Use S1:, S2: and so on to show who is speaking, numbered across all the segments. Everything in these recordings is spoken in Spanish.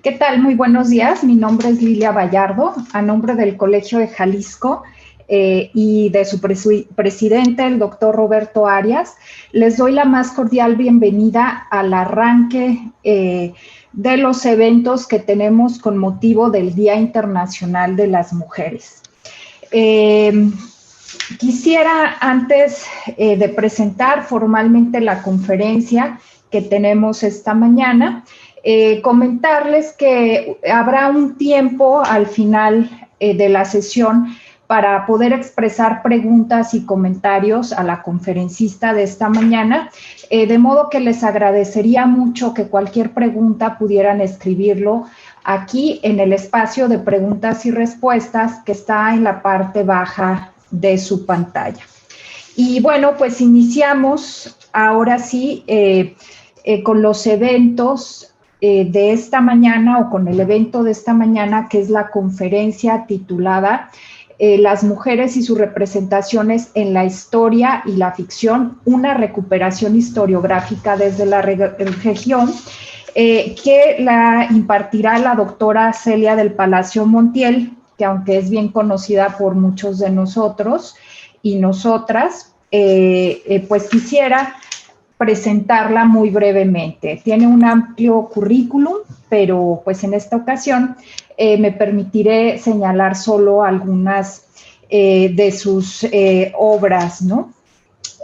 S1: ¿Qué tal? Muy buenos días. Mi nombre es Lilia Vallardo, a nombre del Colegio de Jalisco y de su presidente, el doctor Roberto Arias. Les doy la más cordial bienvenida al arranque de los eventos que tenemos con motivo del Día Internacional de las Mujeres. Quisiera, antes de presentar formalmente la conferencia que tenemos esta mañana, comentarles que habrá un tiempo al final de la sesión para poder expresar preguntas y comentarios a la conferencista de esta mañana, de modo que les agradecería mucho que cualquier pregunta pudieran escribirlo aquí en el espacio de preguntas y respuestas que está en la parte baja de su pantalla. Y bueno, pues iniciamos ahora sí con los eventos de esta mañana o con el evento de esta mañana, que es la conferencia titulada Las mujeres y sus representaciones en la historia y la ficción, una recuperación historiográfica desde la región, que la impartirá la doctora Celia del Palacio Montiel, que aunque es bien conocida por muchos de nosotros y nosotras, pues quisiera presentarla muy brevemente. Tiene un amplio currículum, pero pues en esta ocasión me permitiré señalar solo algunas de sus obras, ¿no?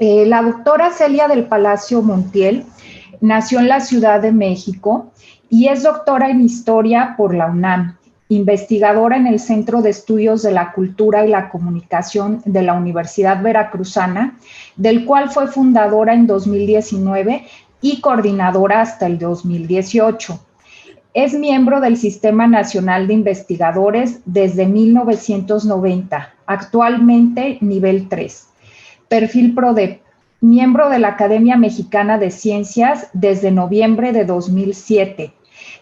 S1: La doctora Celia del Palacio Montiel nació en la Ciudad de México y es doctora en Historia por la UNAM, investigadora en el Centro de Estudios de la Cultura y la Comunicación de la Universidad Veracruzana, del cual fue fundadora en 2019 y coordinadora hasta el 2018. Es miembro del Sistema Nacional de Investigadores desde 1990, actualmente nivel 3. Perfil PRODEP, miembro de la Academia Mexicana de Ciencias desde noviembre de 2007.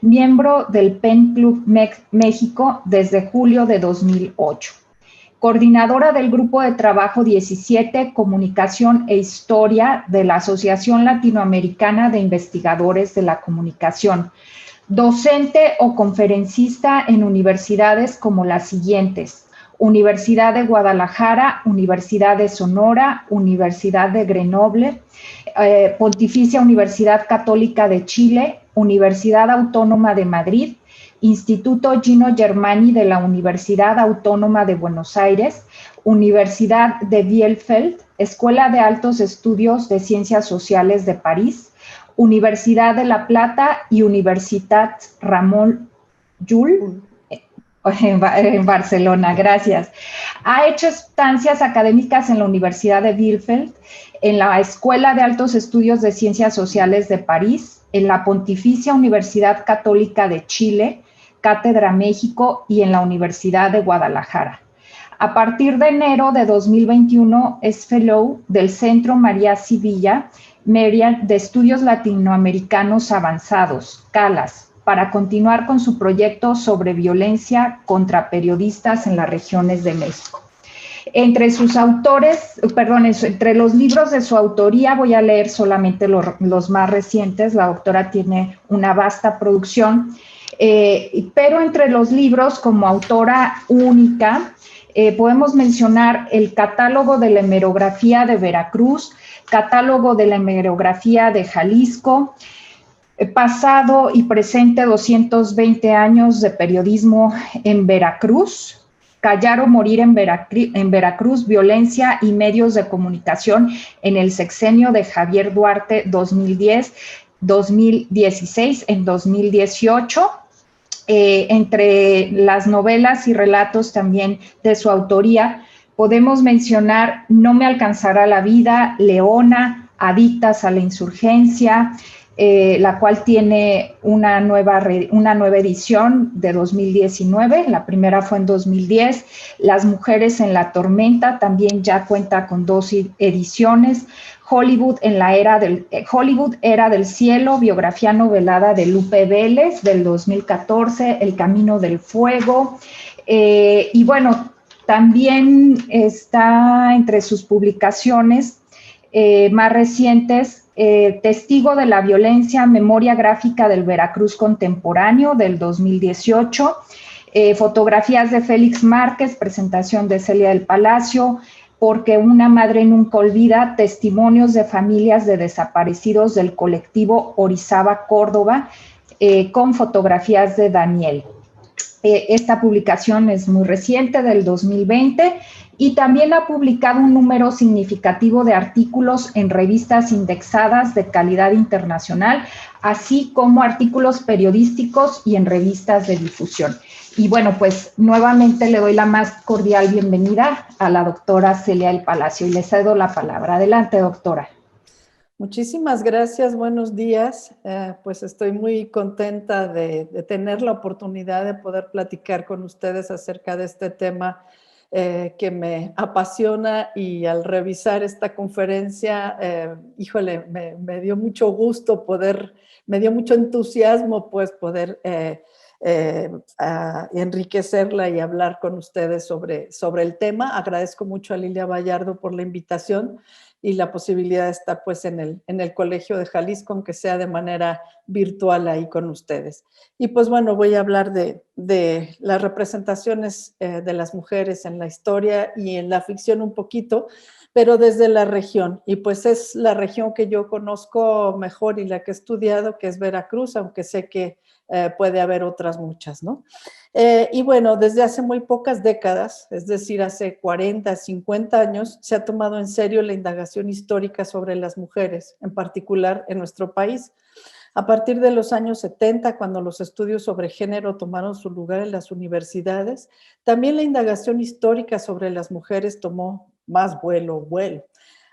S1: Miembro del PEN Club México desde julio de 2008. Coordinadora del Grupo de Trabajo 17, Comunicación e Historia de la Asociación Latinoamericana de Investigadores de la Comunicación. Docente o conferencista en universidades como las siguientes: Universidad de Guadalajara, Universidad de Sonora, Universidad de Grenoble, Pontificia Universidad Católica de Chile, Universidad Autónoma de Madrid, Instituto Gino Germani de la Universidad Autónoma de Buenos Aires, Universidad de Bielefeld, Escuela de Altos Estudios de Ciencias Sociales de París, Universidad de La Plata y Universitat Ramon Llull en Barcelona, gracias. Ha hecho estancias académicas en la Universidad de Bielefeld, en la Escuela de Altos Estudios de Ciencias Sociales de París, en la Pontificia Universidad Católica de Chile, Cátedra México y en la Universidad de Guadalajara. A partir de enero de 2021 es Fellow del Centro María Sivilla Merian de Estudios Latinoamericanos Avanzados, CALAS, para continuar con su proyecto sobre violencia contra periodistas en las regiones de México. Entre los libros de su autoría, voy a leer solamente los más recientes. La doctora tiene una vasta producción, pero entre los libros como autora única, podemos mencionar el Catálogo de la Hemerografía de Veracruz, Catálogo de la Hemerografía de Jalisco, Pasado y presente 220 años de periodismo en Veracruz, Callar o morir en Veracruz, violencia y medios de comunicación en el sexenio de Javier Duarte 2010-2016 en 2018. Entre las novelas y relatos también de su autoría, podemos mencionar No me alcanzará la vida, Leona, Adictas a la insurgencia, la cual tiene una nueva edición de 2019, la primera fue en 2010. Las mujeres en la tormenta también ya cuenta con 2 ediciones. Hollywood, Era del Cielo, biografía novelada de Lupe Vélez del 2014, El Camino del Fuego. Y bueno, también está entre sus publicaciones más recientes Testigo de la violencia, memoria gráfica del Veracruz contemporáneo del 2018, fotografías de Félix Márquez, presentación de Celia del Palacio, Porque una madre nunca olvida, testimonios de familias de desaparecidos del colectivo Orizaba Córdoba, con fotografías de Daniel. Esta publicación es muy reciente, del 2020, y también ha publicado un número significativo de artículos en revistas indexadas de calidad internacional, así como artículos periodísticos y en revistas de difusión. Y bueno, pues nuevamente le doy la más cordial bienvenida a la doctora Celia del Palacio y le cedo la palabra. Adelante, doctora.
S2: Muchísimas gracias, buenos días. Pues estoy muy contenta de tener la oportunidad de poder platicar con ustedes acerca de este tema que me apasiona, y al revisar esta conferencia, híjole, me dio mucho gusto me dio mucho entusiasmo pues poder enriquecerla y hablar con ustedes sobre el tema. Agradezco mucho a Lilia Vallardo por la invitación y la posibilidad de estar pues en el Colegio de Jalisco, aunque sea de manera virtual ahí con ustedes. Y pues bueno, voy a hablar de las representaciones de las mujeres en la historia y en la ficción un poquito, pero desde la región. Y pues es la región que yo conozco mejor y la que he estudiado, que es Veracruz, aunque sé que puede haber otras muchas, ¿no? Y bueno, desde hace muy pocas décadas, es decir, hace 40, 50 años, se ha tomado en serio la indagación histórica sobre las mujeres, en particular en nuestro país. A partir de los años 70, cuando los estudios sobre género tomaron su lugar en las universidades, también la indagación histórica sobre las mujeres tomó más vuelo.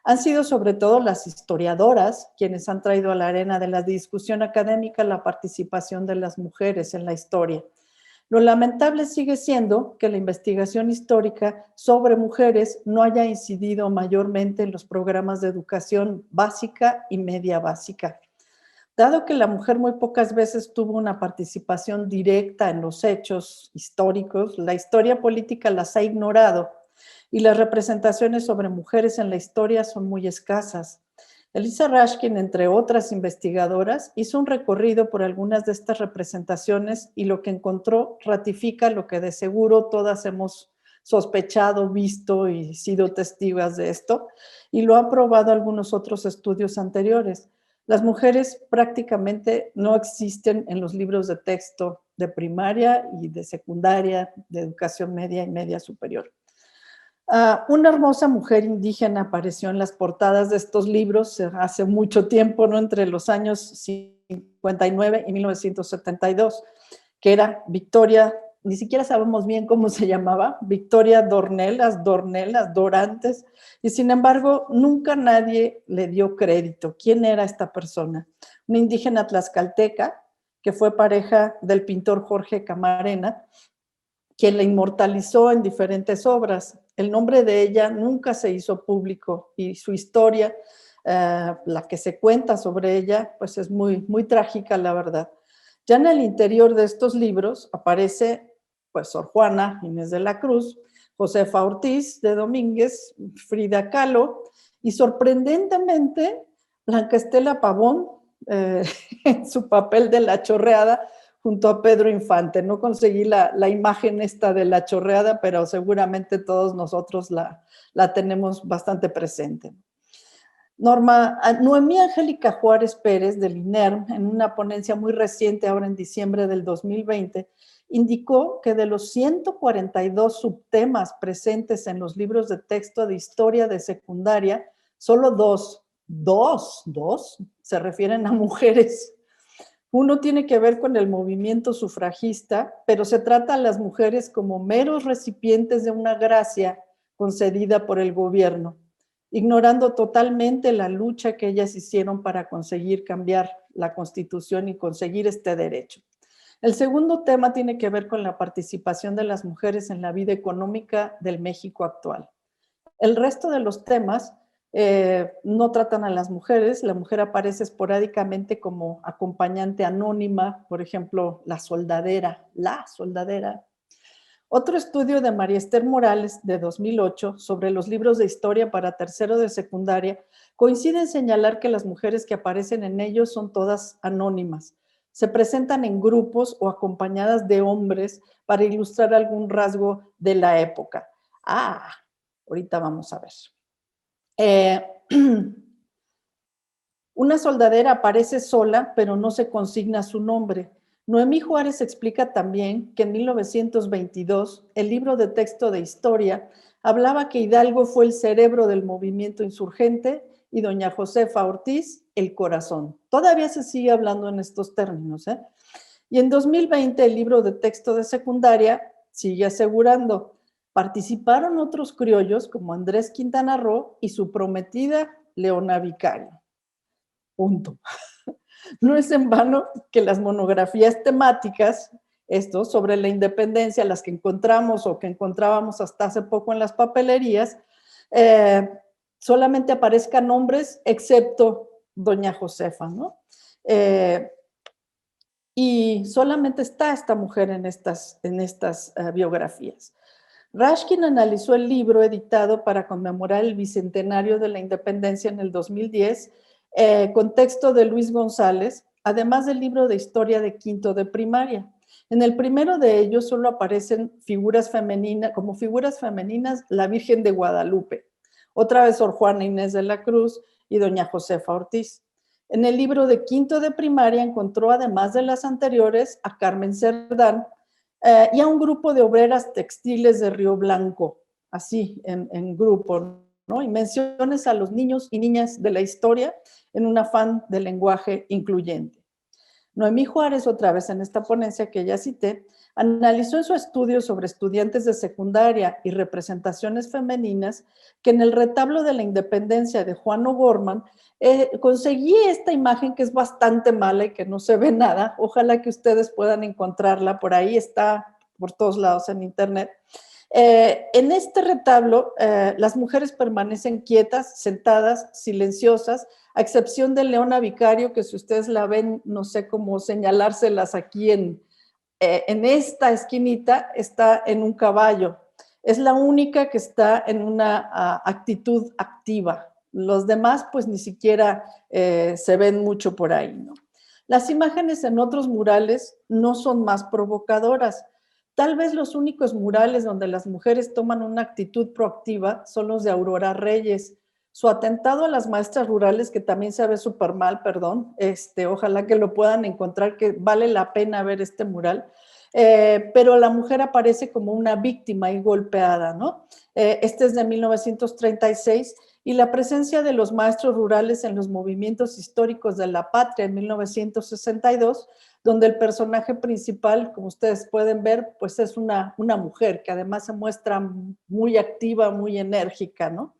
S2: Han sido sobre todo las historiadoras quienes han traído a la arena de la discusión académica la participación de las mujeres en la historia. Lo lamentable sigue siendo que la investigación histórica sobre mujeres no haya incidido mayormente en los programas de educación básica y media básica. Dado que la mujer muy pocas veces tuvo una participación directa en los hechos históricos, la historia política las ha ignorado y las representaciones sobre mujeres en la historia son muy escasas. Elisa Rashkin, entre otras investigadoras, hizo un recorrido por algunas de estas representaciones y lo que encontró ratifica lo que de seguro todas hemos sospechado, visto y sido testigos de esto, y lo han probado algunos otros estudios anteriores. Las mujeres prácticamente no existen en los libros de texto de primaria y de secundaria, de educación media y media superior. Una hermosa mujer indígena apareció en las portadas de estos libros hace mucho tiempo, ¿no? Entre los años 59 y 1972, que era Victoria, ni siquiera sabemos bien cómo se llamaba, Victoria Dornelas, Dorantes, y sin embargo nunca nadie le dio crédito. ¿Quién era esta persona? Una indígena tlaxcalteca que fue pareja del pintor Jorge Camarena, quien la inmortalizó en diferentes obras. El nombre de ella nunca se hizo público y su historia, la que se cuenta sobre ella, pues es muy, muy trágica, la verdad. Ya en el interior de estos libros aparece pues Sor Juana Inés de la Cruz, Josefa Ortiz de Domínguez, Frida Kahlo y sorprendentemente Blanca Estela Pavón en su papel de la chorreada, junto a Pedro Infante. No conseguí la imagen esta de la chorreada, pero seguramente todos nosotros la tenemos bastante presente. Noemí Angélica Juárez Pérez del INERM, en una ponencia muy reciente, ahora en diciembre del 2020, indicó que de los 142 subtemas presentes en los libros de texto de historia de secundaria, solo dos se refieren a mujeres. Uno tiene que ver con el movimiento sufragista, pero se trata a las mujeres como meros recipientes de una gracia concedida por el gobierno, ignorando totalmente la lucha que ellas hicieron para conseguir cambiar la Constitución y conseguir este derecho. El segundo tema tiene que ver con la participación de las mujeres en la vida económica del México actual. El resto de los temas no tratan a las mujeres. La mujer aparece esporádicamente como acompañante anónima, por ejemplo, la soldadera, Otro estudio de María Esther Morales, de 2008, sobre los libros de historia para tercero de secundaria, coincide en señalar que las mujeres que aparecen en ellos son todas anónimas. Se presentan en grupos o acompañadas de hombres para ilustrar algún rasgo de la época. Ahorita vamos a ver. Una soldadera aparece sola, pero no se consigna su nombre. Noemí Juárez explica también que en 1922 el libro de texto de historia hablaba que Hidalgo fue el cerebro del movimiento insurgente y doña Josefa Ortiz el corazón. Todavía se sigue hablando en estos términos, ¿eh? Y en 2020 el libro de texto de secundaria sigue asegurando, participaron otros criollos como Andrés Quintana Roo y su prometida Leona Vicario. Punto. No es en vano que las monografías temáticas, esto sobre la independencia, las que encontramos o que encontrábamos hasta hace poco en las papelerías, solamente aparezcan nombres excepto doña Josefa, ¿no? Y solamente está esta mujer en estas biografías. Rashkin analizó el libro editado para conmemorar el bicentenario de la independencia en el 2010, con texto de Luis González, además del libro de historia de quinto de primaria. En el primero de ellos solo aparecen figuras femeninas, como figuras femeninas, la Virgen de Guadalupe, otra vez Sor Juana Inés de la Cruz y doña Josefa Ortiz. En el libro de quinto de primaria encontró, además de las anteriores, a Carmen Cerdán y a un grupo de obreras textiles de Río Blanco, así, en grupo, ¿no? Y menciones a los niños y niñas de la historia en un afán de lenguaje incluyente. Noemí Juárez, otra vez en esta ponencia que ya cité, analizó en su estudio sobre estudiantes de secundaria y representaciones femeninas que en el retablo de la independencia de Juan O'Gorman conseguí esta imagen que es bastante mala y que no se ve nada. Ojalá que ustedes puedan encontrarla, por ahí está por todos lados en internet. En este retablo, las mujeres permanecen quietas, sentadas, silenciosas, a excepción de Leona Vicario, que si ustedes la ven, no sé cómo señalárselas aquí en esta esquinita, está en un caballo. Es la única que está en una actitud activa. Los demás, pues ni siquiera se ven mucho por ahí, ¿no? Las imágenes en otros murales no son más provocadoras. Tal vez los únicos murales donde las mujeres toman una actitud proactiva son los de Aurora Reyes. Su atentado a las maestras rurales, que también se ve súper mal, perdón, ojalá que lo puedan encontrar, que vale la pena ver este mural, pero la mujer aparece como una víctima y golpeada, ¿no? Este es de 1936 y la presencia de los maestros rurales en los movimientos históricos de la patria en 1962, donde el personaje principal, como ustedes pueden ver, pues es una mujer que además se muestra muy activa, muy enérgica, ¿no?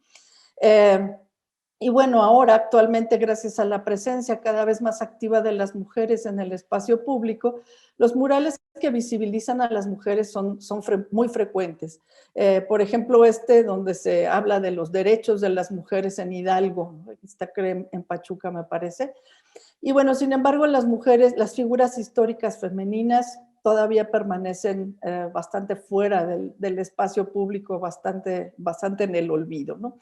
S2: Y bueno, ahora actualmente, gracias a la presencia cada vez más activa de las mujeres en el espacio público, los murales que visibilizan a las mujeres son muy frecuentes. Por ejemplo, donde se habla de los derechos de las mujeres en Hidalgo, está en Pachuca, me parece. Y bueno, sin embargo, las mujeres, las figuras históricas femeninas todavía permanecen bastante fuera del espacio público, bastante en el olvido, ¿no?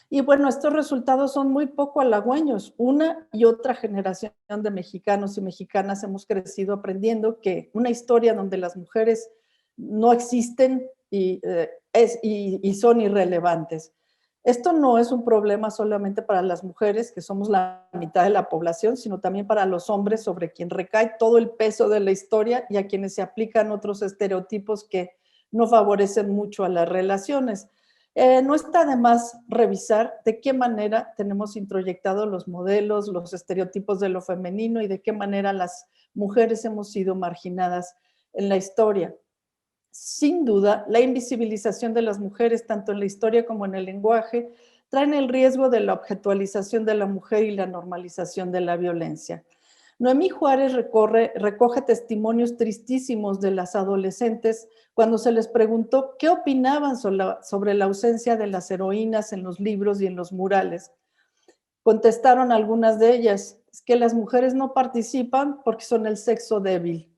S2: Y bueno, estos resultados son muy poco halagüeños. Una y otra generación de mexicanos y mexicanas hemos crecido aprendiendo que una historia donde las mujeres no existen y son irrelevantes. Esto no es un problema solamente para las mujeres, que somos la mitad de la población, sino también para los hombres, sobre quien recae todo el peso de la historia y a quienes se aplican otros estereotipos que no favorecen mucho a las relaciones. No está de más revisar de qué manera tenemos introyectados los modelos, los estereotipos de lo femenino y de qué manera las mujeres hemos sido marginadas en la historia. Sin duda, la invisibilización de las mujeres, tanto en la historia como en el lenguaje, traen el riesgo de la objetualización de la mujer y la normalización de la violencia. Noemí Juárez recoge testimonios tristísimos de las adolescentes cuando se les preguntó qué opinaban sobre la ausencia de las heroínas en los libros y en los murales. Contestaron algunas de ellas, es que las mujeres no participan porque son el sexo débil.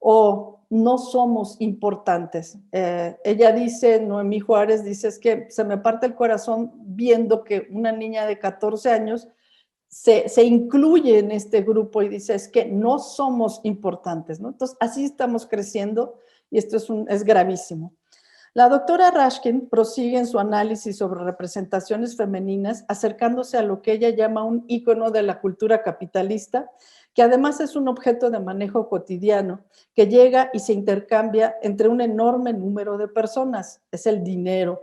S2: o no somos importantes. Ella dice, Noemí Juárez dice, es que se me parte el corazón viendo que una niña de 14 años se incluye en este grupo y dice, es que no somos importantes, ¿no? Entonces, así estamos creciendo y esto es gravísimo. La doctora Rashkin prosigue en su análisis sobre representaciones femeninas, acercándose a lo que ella llama un ícono de la cultura capitalista, que además es un objeto de manejo cotidiano, que llega y se intercambia entre un enorme número de personas, es el dinero.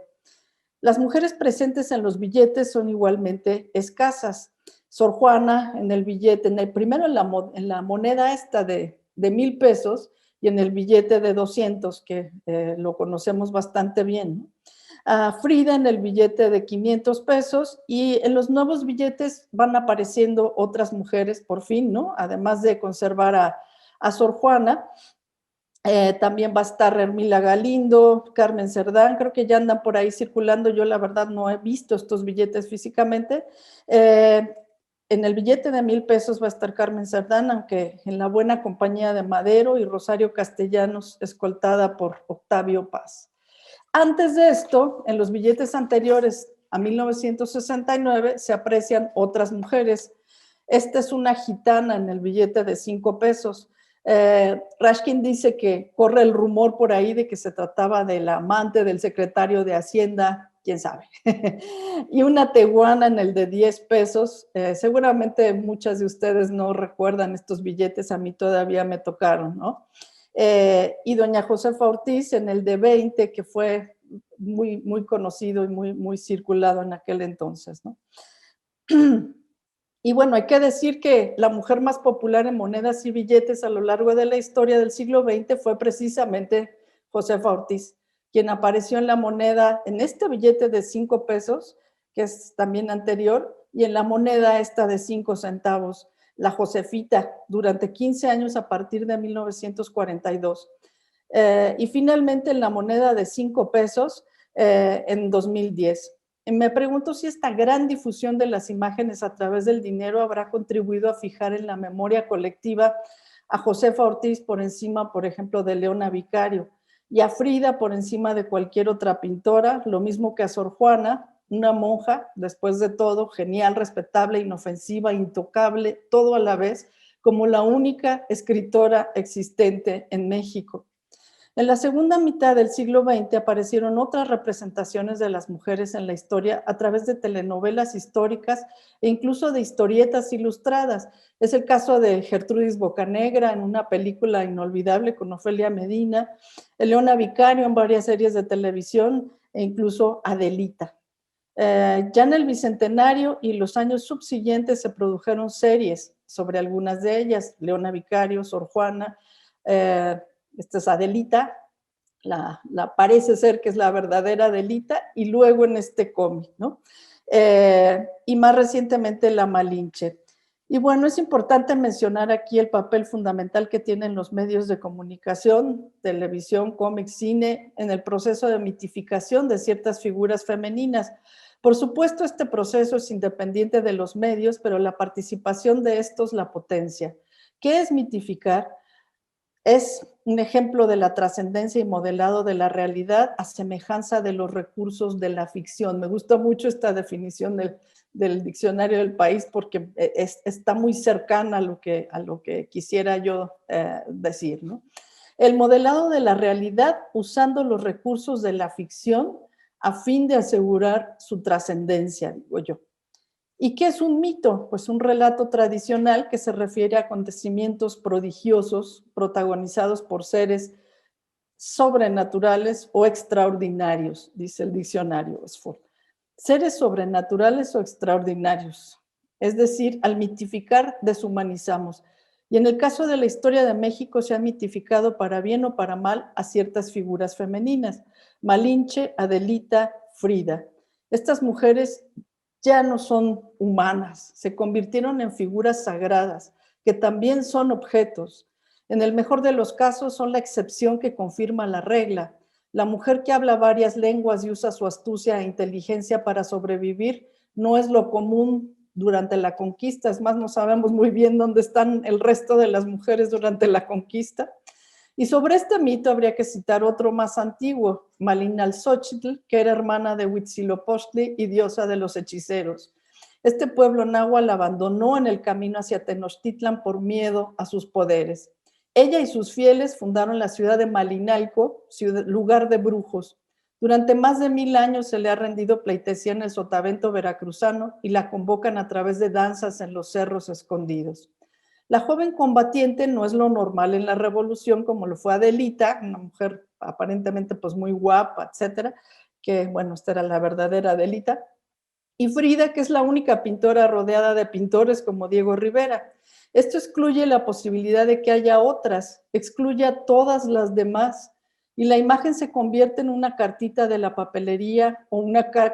S2: Las mujeres presentes en los billetes son igualmente escasas. Sor Juana en el billete, primero en la moneda esta de 1,000 pesos y en el billete de 200, que lo conocemos bastante bien, ¿no? Frida en el billete de 500 pesos y en los nuevos billetes van apareciendo otras mujeres por fin, ¿no? Además de conservar a Sor Juana, también va a estar Hermila Galindo, Carmen Cerdán, creo que ya andan por ahí circulando, yo la verdad no he visto estos billetes físicamente. En el billete de 1,000 pesos va a estar Carmen Cerdán, aunque en la buena compañía de Madero y Rosario Castellanos, escoltada por Octavio Paz. Antes de esto, en los billetes anteriores a 1969, se aprecian otras mujeres. Esta es una gitana en el billete de 5 pesos. Rashkin dice que corre el rumor por ahí de que se trataba de la amante del secretario de Hacienda, quién sabe. Y una tehuana en el de 10 pesos. Seguramente muchas de ustedes no recuerdan estos billetes, a mí todavía me tocaron, ¿no? Y doña Josefa Ortiz en el de 20, que fue muy, muy conocido y muy, muy circulado en aquel entonces, ¿no? Y bueno, hay que decir que la mujer más popular en monedas y billetes a lo largo de la historia del siglo XX fue precisamente Josefa Ortiz, quien apareció en la moneda, en este billete de 5 pesos, que es también anterior, y en la moneda esta de 5 centavos, la Josefita, durante 15 años a partir de 1942. Y finalmente en la moneda de 5 pesos en 2010. Me pregunto si esta gran difusión de las imágenes a través del dinero habrá contribuido a fijar en la memoria colectiva a Josefa Ortiz por encima, por ejemplo, de Leona Vicario, y a Frida por encima de cualquier otra pintora, lo mismo que a Sor Juana, una monja, después de todo, genial, respetable, inofensiva, intocable, todo a la vez, como la única escritora existente en México. En la segunda mitad del siglo XX aparecieron otras representaciones de las mujeres en la historia a través de telenovelas históricas e incluso de historietas ilustradas. Es el caso de Gertrudis Bocanegra en una película inolvidable con Ofelia Medina, Leona Vicario en varias series de televisión e incluso Adelita. Ya en el Bicentenario y los años subsiguientes se produjeron series sobre algunas de ellas, Leona Vicario, Sor Juana, esta es Adelita, la parece ser que es la verdadera Adelita, y luego en este cómic, ¿no? Y más recientemente La Malinche. Y bueno, es importante mencionar aquí el papel fundamental que tienen los medios de comunicación, televisión, cómic, cine, en el proceso de mitificación de ciertas figuras femeninas. Por supuesto, este proceso es independiente de los medios, pero la participación de estos la potencia. ¿Qué es mitificar? Es un ejemplo de la trascendencia y modelado de la realidad a semejanza de los recursos de la ficción. Me gusta mucho esta definición del diccionario del país porque está muy cercana a lo que quisiera yo decir, ¿no? El modelado de la realidad usando los recursos de la ficción a fin de asegurar su trascendencia, digo yo. ¿Y qué es un mito? Pues un relato tradicional que se refiere a acontecimientos prodigiosos protagonizados por seres sobrenaturales o extraordinarios, dice el diccionario Oxford. Seres sobrenaturales o extraordinarios. Es decir, al mitificar, deshumanizamos. Y en el caso de la historia de México se ha mitificado para bien o para mal a ciertas figuras femeninas. Malinche, Adelita, Frida. Estas mujeres ya no son humanas, se convirtieron en figuras sagradas, que también son objetos. En el mejor de los casos son la excepción que confirma la regla. La mujer que habla varias lenguas y usa su astucia e inteligencia para sobrevivir no es lo común durante la conquista, es más, no sabemos muy bien dónde están el resto de las mujeres durante la conquista. Y sobre este mito habría que citar otro más antiguo, Malinalxóchitl, que era hermana de Huitzilopochtli y diosa de los hechiceros. Este pueblo náhuatl la abandonó en el camino hacia Tenochtitlan por miedo a sus poderes. Ella y sus fieles fundaron la ciudad de Malinalco, lugar de brujos. Durante más de 1000 años se le ha rendido pleitesía en el sotavento veracruzano y la convocan a través de danzas en los cerros escondidos. La joven combatiente no es lo normal en la revolución, como lo fue Adelita, una mujer aparentemente pues muy guapa, etcétera, que bueno, esta era la verdadera Adelita, y Frida, que es la única pintora rodeada de pintores como Diego Rivera. Esto excluye la posibilidad de que haya otras, excluye a todas las demás, y la imagen se convierte en una cartita de la papelería o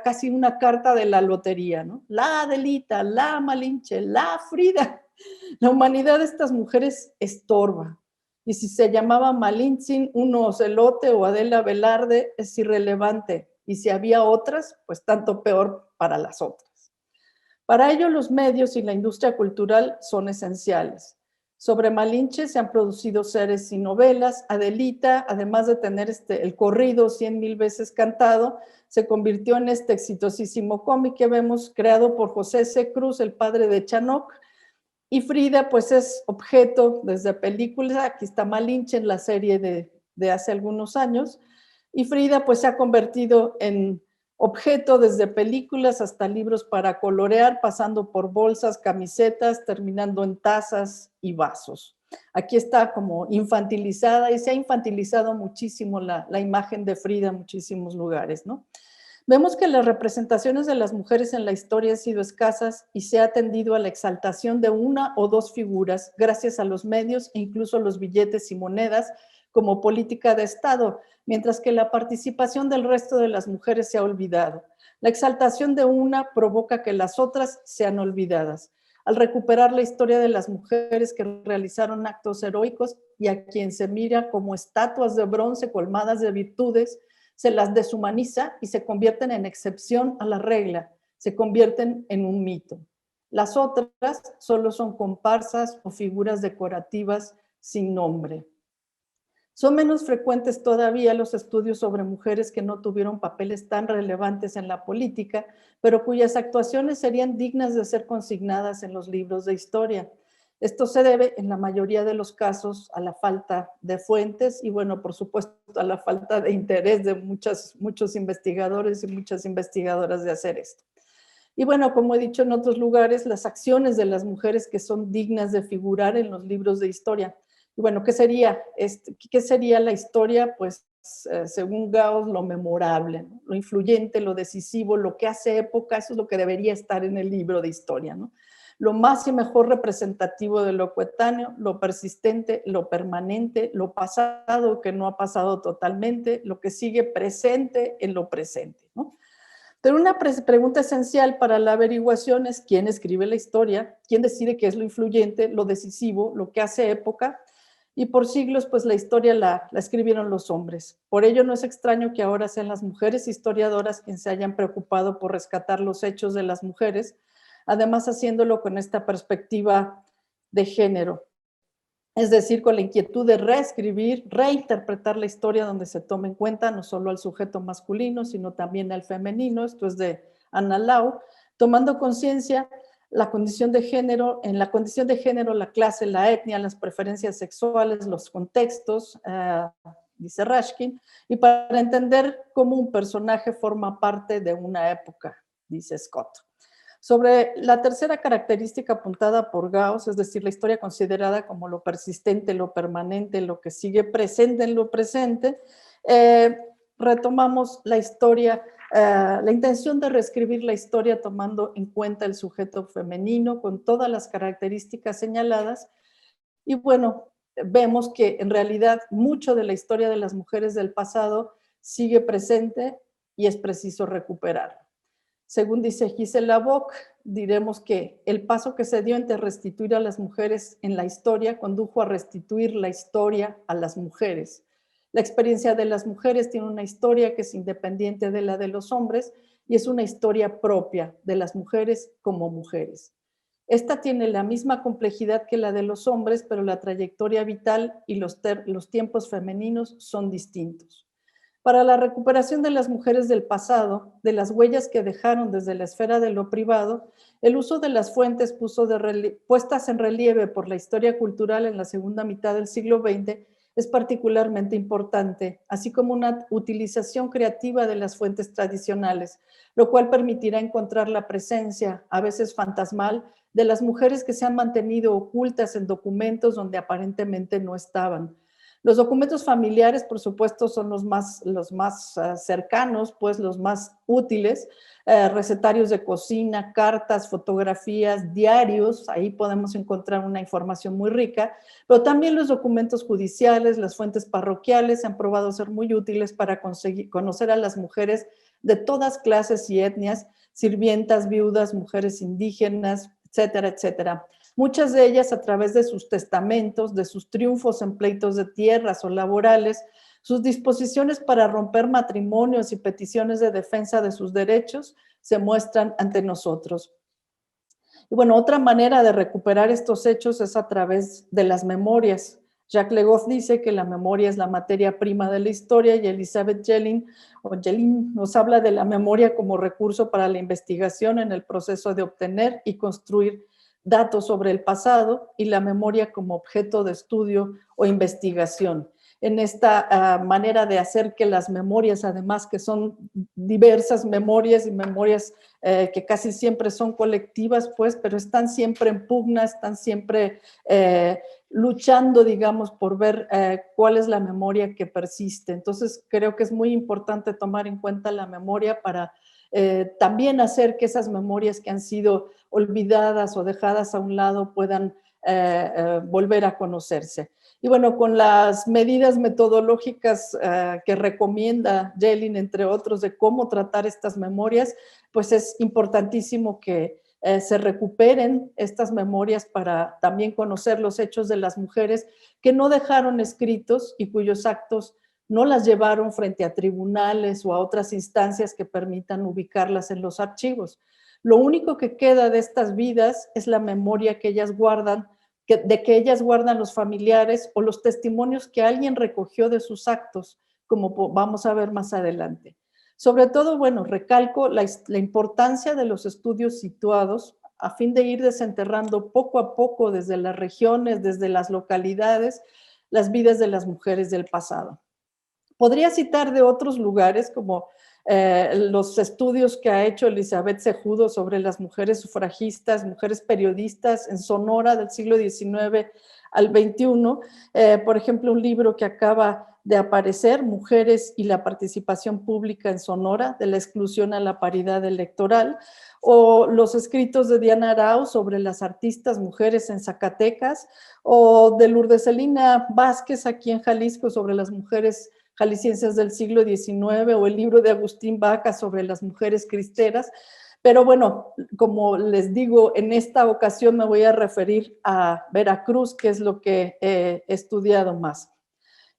S2: casi una carta de la lotería, ¿no? La Adelita, la Malinche, la Frida. La humanidad de estas mujeres estorba. Y si se llamaba Malintzin, Uno Ocelote o Adela Velarde, es irrelevante. Y si había otras, pues tanto peor para las otras. Para ello, los medios y la industria cultural son esenciales. Sobre Malinche se han producido series y novelas. Adelita, además de tener el corrido 100,000 veces cantado, se convirtió en este exitosísimo cómic que vemos, creado por José C. Cruz, el padre de Chanoc. Y Frida, pues es objeto desde películas. Aquí está Malinche en la serie de hace algunos años. Y Frida, pues se ha convertido en objeto desde películas hasta libros para colorear, pasando por bolsas, camisetas, terminando en tazas y vasos. Aquí está como infantilizada y se ha infantilizado muchísimo la imagen de Frida en muchísimos lugares, ¿no? Vemos que las representaciones de las mujeres en la historia han sido escasas y se ha tendido a la exaltación de una o dos figuras gracias a los medios e incluso los billetes y monedas como política de Estado, mientras que la participación del resto de las mujeres se ha olvidado. La exaltación de una provoca que las otras sean olvidadas. Al recuperar la historia de las mujeres que realizaron actos heroicos y a quien se mira como estatuas de bronce colmadas de virtudes, se las deshumaniza y se convierten en excepción a la regla, se convierten en un mito. Las otras solo son comparsas o figuras decorativas sin nombre. Son menos frecuentes todavía los estudios sobre mujeres que no tuvieron papeles tan relevantes en la política, pero cuyas actuaciones serían dignas de ser consignadas en los libros de historia. Esto se debe, en la mayoría de los casos, a la falta de fuentes y, bueno, por supuesto, a la falta de interés de muchos investigadores y muchas investigadoras de hacer esto. Y, bueno, como he dicho en otros lugares, las acciones de las mujeres que son dignas de figurar en los libros de historia. Y, bueno, ¿qué sería la historia? Pues, según Gauss, lo memorable, ¿no? Lo influyente, lo decisivo, lo que hace época, eso es lo que debería estar en el libro de historia, ¿no? Lo más y mejor representativo de lo coetáneo, lo persistente, lo permanente, lo pasado que no ha pasado totalmente, lo que sigue presente en lo presente, ¿no? Pero una pregunta esencial para la averiguación es quién escribe la historia, quién decide qué es lo influyente, lo decisivo, lo que hace época. Y por siglos, pues la historia la escribieron los hombres. Por ello no es extraño que ahora sean las mujeres historiadoras quienes se hayan preocupado por rescatar los hechos de las mujeres, además haciéndolo con esta perspectiva de género. Es decir, con la inquietud de reescribir, reinterpretar la historia donde se tome en cuenta no solo al sujeto masculino, sino también al femenino. Esto es de Anna Lau, tomando conciencia la condición de género, en la condición de género, la clase, la etnia, las preferencias sexuales, los contextos, dice Rashkin, y para entender cómo un personaje forma parte de una época, dice Scott. Sobre la tercera característica apuntada por Gauss, es decir, la historia considerada como lo persistente, lo permanente, lo que sigue presente en lo presente, retomamos la historia, la intención de reescribir la historia tomando en cuenta el sujeto femenino con todas las características señaladas. Y, bueno, vemos que en realidad mucho de la historia de las mujeres del pasado sigue presente y es preciso recuperarla. Según dice Gisela Bock, diremos que el paso que se dio entre restituir a las mujeres en la historia condujo a restituir la historia a las mujeres. La experiencia de las mujeres tiene una historia que es independiente de la de los hombres y es una historia propia de las mujeres como mujeres. Esta tiene la misma complejidad que la de los hombres, pero la trayectoria vital y los tiempos femeninos son distintos. Para la recuperación de las mujeres del pasado, de las huellas que dejaron desde la esfera de lo privado, el uso de las fuentes puestas en relieve por la historia cultural en la segunda mitad del siglo XX es particularmente importante, así como una utilización creativa de las fuentes tradicionales, lo cual permitirá encontrar la presencia, a veces fantasmal, de las mujeres que se han mantenido ocultas en documentos donde aparentemente no estaban. Los documentos familiares, por supuesto, son los más cercanos, pues los más útiles, recetarios de cocina, cartas, fotografías, diarios, ahí podemos encontrar una información muy rica, pero también los documentos judiciales, las fuentes parroquiales han probado ser muy útiles para conocer a las mujeres de todas clases y etnias, sirvientas, viudas, mujeres indígenas, etcétera, etcétera. Muchas de ellas a través de sus testamentos, de sus triunfos en pleitos de tierras o laborales, sus disposiciones para romper matrimonios y peticiones de defensa de sus derechos se muestran ante nosotros. Y bueno, otra manera de recuperar estos hechos es a través de las memorias. Jacques Le Goff dice que la memoria es la materia prima de la historia y Elizabeth Jelin nos habla de la memoria como recurso para la investigación en el proceso de obtener y construir datos sobre el pasado y la memoria como objeto de estudio o investigación. En esta manera de hacer que las memorias, además que son diversas memorias y memorias que casi siempre son colectivas, pues, pero están siempre en pugna, están siempre luchando, digamos, por ver cuál es la memoria que persiste. Entonces, creo que es muy importante tomar en cuenta la memoria para también hacer que esas memorias que han sido olvidadas o dejadas a un lado puedan volver a conocerse. Y bueno, con las medidas metodológicas que recomienda Jelin, entre otros, de cómo tratar estas memorias, pues es importantísimo que se recuperen estas memorias para también conocer los hechos de las mujeres que no dejaron escritos y cuyos actos no las llevaron frente a tribunales o a otras instancias que permitan ubicarlas en los archivos. Lo único que queda de estas vidas es la memoria que ellas guardan, de que ellas guardan los familiares o los testimonios que alguien recogió de sus actos, como vamos a ver más adelante. Sobre todo, bueno, recalco la importancia de los estudios situados a fin de ir desenterrando poco a poco desde las regiones, desde las localidades, las vidas de las mujeres del pasado. Podría citar de otros lugares como los estudios que ha hecho Elizabeth Cejudo sobre las mujeres sufragistas, mujeres periodistas en Sonora del siglo XIX al XXI. Por ejemplo, un libro que acaba de aparecer, Mujeres y la participación pública en Sonora, de la exclusión a la paridad electoral, o los escritos de Diana Arau sobre las artistas mujeres en Zacatecas, o de Lourdes Celina Vázquez aquí en Jalisco sobre las mujeres jaliscienses del siglo XIX, o el libro de Agustín Vaca sobre las mujeres cristeras. Pero bueno, como les digo, en esta ocasión me voy a referir a Veracruz, que es lo que he estudiado más.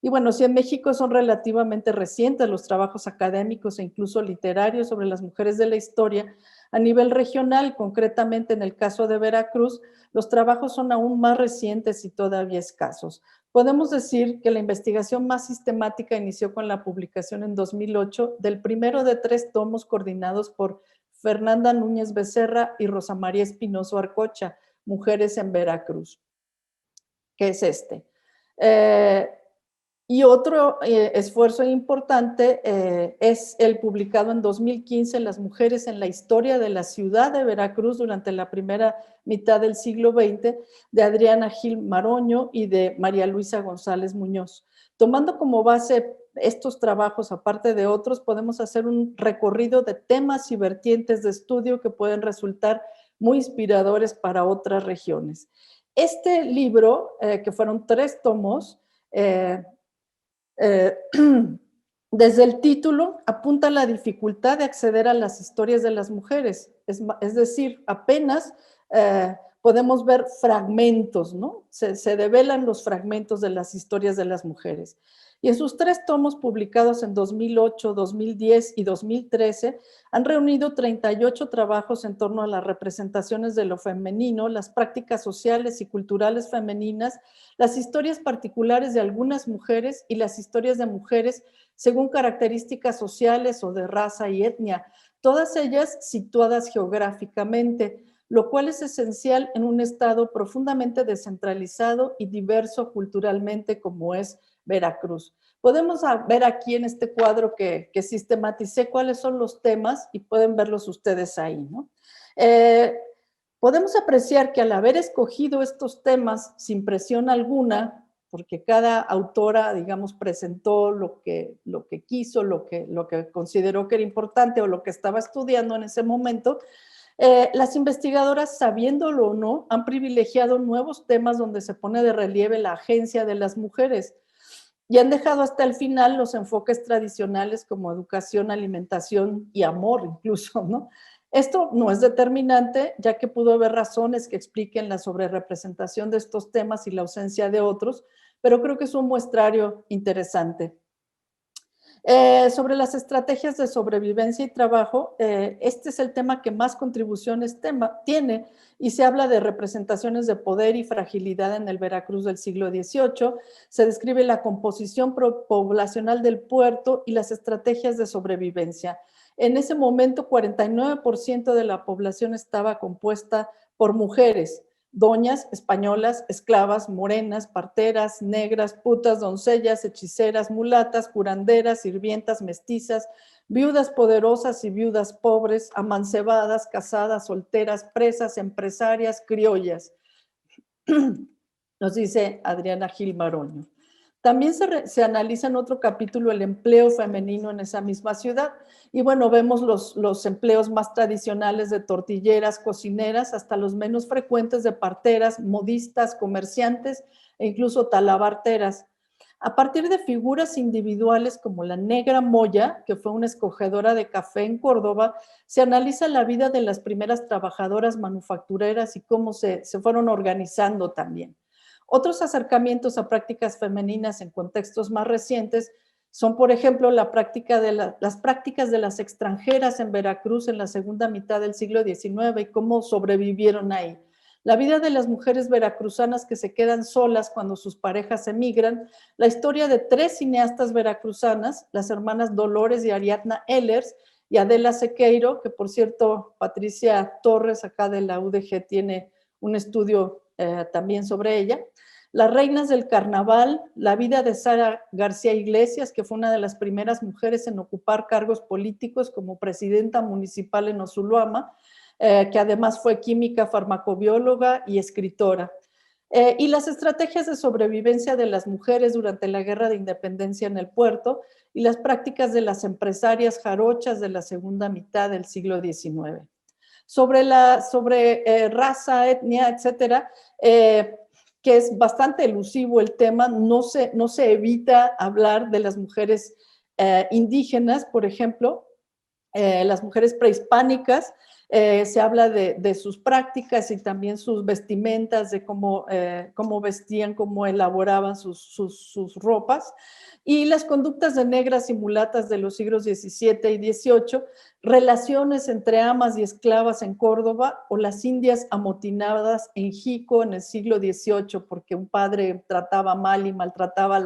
S2: Y bueno, si en México son relativamente recientes los trabajos académicos e incluso literarios sobre las mujeres de la historia, a nivel regional, concretamente en el caso de Veracruz, los trabajos son aún más recientes y todavía escasos. Podemos decir que la investigación más sistemática inició con la publicación en 2008 del primero de 3 tomos coordinados por Fernanda Núñez Becerra y Rosa María Espinoso Arcocha, Mujeres en Veracruz, que es este. Y otro esfuerzo importante es el publicado en 2015, Las mujeres en la historia de la ciudad de Veracruz durante la primera mitad del siglo XX, de Adriana Gil Maroño y de María Luisa González Muñoz. Tomando como base estos trabajos, aparte de otros, podemos hacer un recorrido de temas y vertientes de estudio que pueden resultar muy inspiradores para otras regiones. Este libro, que fueron 3 tomos, desde el título apunta a la dificultad de acceder a las historias de las mujeres, es decir, apenas podemos ver fragmentos, ¿no? Se develan los fragmentos de las historias de las mujeres. Y en sus 3 tomos publicados en 2008, 2010 y 2013, han reunido 38 trabajos en torno a las representaciones de lo femenino, las prácticas sociales y culturales femeninas, las historias particulares de algunas mujeres y las historias de mujeres según características sociales o de raza y etnia, todas ellas situadas geográficamente, lo cual es esencial en un estado profundamente descentralizado y diverso culturalmente como es Veracruz. Podemos ver aquí en este cuadro que sistematicé cuáles son los temas y pueden verlos ustedes ahí, ¿no? Podemos apreciar que al haber escogido estos temas sin presión alguna, porque cada autora, digamos, presentó lo que quiso, lo que consideró que era importante o lo que estaba estudiando en ese momento, las investigadoras, sabiéndolo o no, han privilegiado nuevos temas donde se pone de relieve la agencia de las mujeres y han dejado hasta el final los enfoques tradicionales como educación, alimentación y amor incluso, ¿no? Esto no es determinante, ya que pudo haber razones que expliquen la sobrerepresentación de estos temas y la ausencia de otros, pero creo que es un muestrario interesante. Sobre las estrategias de sobrevivencia y trabajo, este es el tema que más contribuciones tiene y se habla de representaciones de poder y fragilidad en el Veracruz del siglo XVIII, se describe la composición poblacional del puerto y las estrategias de sobrevivencia. En ese momento, 49% de la población estaba compuesta por mujeres, doñas, españolas, esclavas, morenas, parteras, negras, putas, doncellas, hechiceras, mulatas, curanderas, sirvientas, mestizas, viudas poderosas y viudas pobres, amancebadas, casadas, solteras, presas, empresarias, criollas. Nos dice Adriana Gil Maroño. También se analiza en otro capítulo el empleo femenino en esa misma ciudad. Y bueno, vemos los empleos más tradicionales de tortilleras, cocineras, hasta los menos frecuentes de parteras, modistas, comerciantes e incluso talabarteras. A partir de figuras individuales como la negra Moya, que fue una escogedora de café en Córdoba, se analiza la vida de las primeras trabajadoras manufactureras y cómo se fueron organizando también. Otros acercamientos a prácticas femeninas en contextos más recientes son, por ejemplo, las prácticas de las extranjeras en Veracruz en la segunda mitad del siglo XIX y cómo sobrevivieron ahí. La vida de las mujeres veracruzanas que se quedan solas cuando sus parejas emigran, la historia de 3 cineastas veracruzanas, las hermanas Dolores y Ariadna Ehlers y Adela Sequeiro, que por cierto, Patricia Torres, acá de la UDG, tiene un estudio también sobre ella. Las reinas del carnaval, la vida de Sara García Iglesias, que fue una de las primeras mujeres en ocupar cargos políticos como presidenta municipal en Osuluama, que además fue química, farmacobióloga y escritora. Y las estrategias de sobrevivencia de las mujeres durante la Guerra de Independencia en el puerto y las prácticas de las empresarias jarochas de la segunda mitad del siglo XIX. Sobre raza, etnia, etcétera, que es bastante elusivo el tema, no se evita hablar de las mujeres indígenas, por ejemplo, las mujeres prehispánicas, se habla de sus prácticas y también sus vestimentas, de cómo vestían, cómo elaboraban sus ropas, y las conductas de negras y mulatas de los siglos XVII y XVIII, relaciones entre amas y esclavas en Córdoba o las indias amotinadas en Jico en el siglo XVIII, porque un padre trataba mal y maltrataba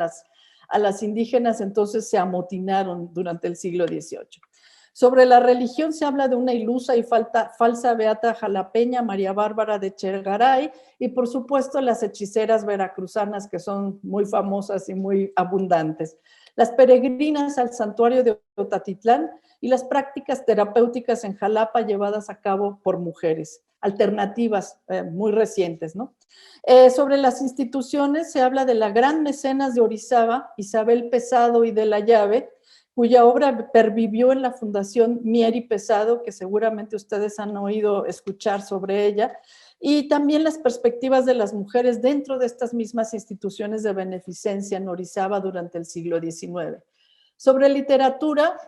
S2: a las indígenas, entonces se amotinaron durante el siglo XVIII. Sobre la religión se habla de una ilusa y falsa beata jalapeña, María Bárbara de Chegaray, y por supuesto las hechiceras veracruzanas, que son muy famosas y muy abundantes. Las peregrinas al santuario de Otatitlán y las prácticas terapéuticas en Jalapa llevadas a cabo por mujeres, alternativas muy recientes, ¿no? Sobre las instituciones se habla de la gran mecenas de Orizaba, Isabel Pesado y de la Llave, cuya obra pervivió en la Fundación Mier y Pesado, que seguramente ustedes han oído escuchar sobre ella, y también las perspectivas de las mujeres dentro de estas mismas instituciones de beneficencia en Orizaba durante el siglo XIX. Sobre literatura,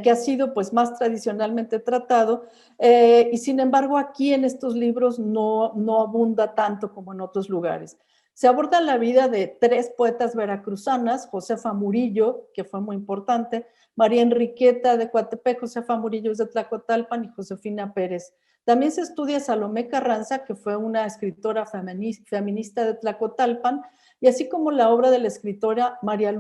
S2: que ha sido pues más tradicionalmente tratado, y sin embargo aquí en estos libros no abunda tanto como en otros lugares. Se aborda la vida de 3 poetas veracruzanas: Josefa Murillo, que fue muy importante, María Enriqueta de Coatepec, Josefa Murillo es de Tlacotalpan, y Josefina Pérez. También se estudia a Salomé Carranza, que fue una escritora feminista de Tlacotalpan, y así como la obra de la escritora María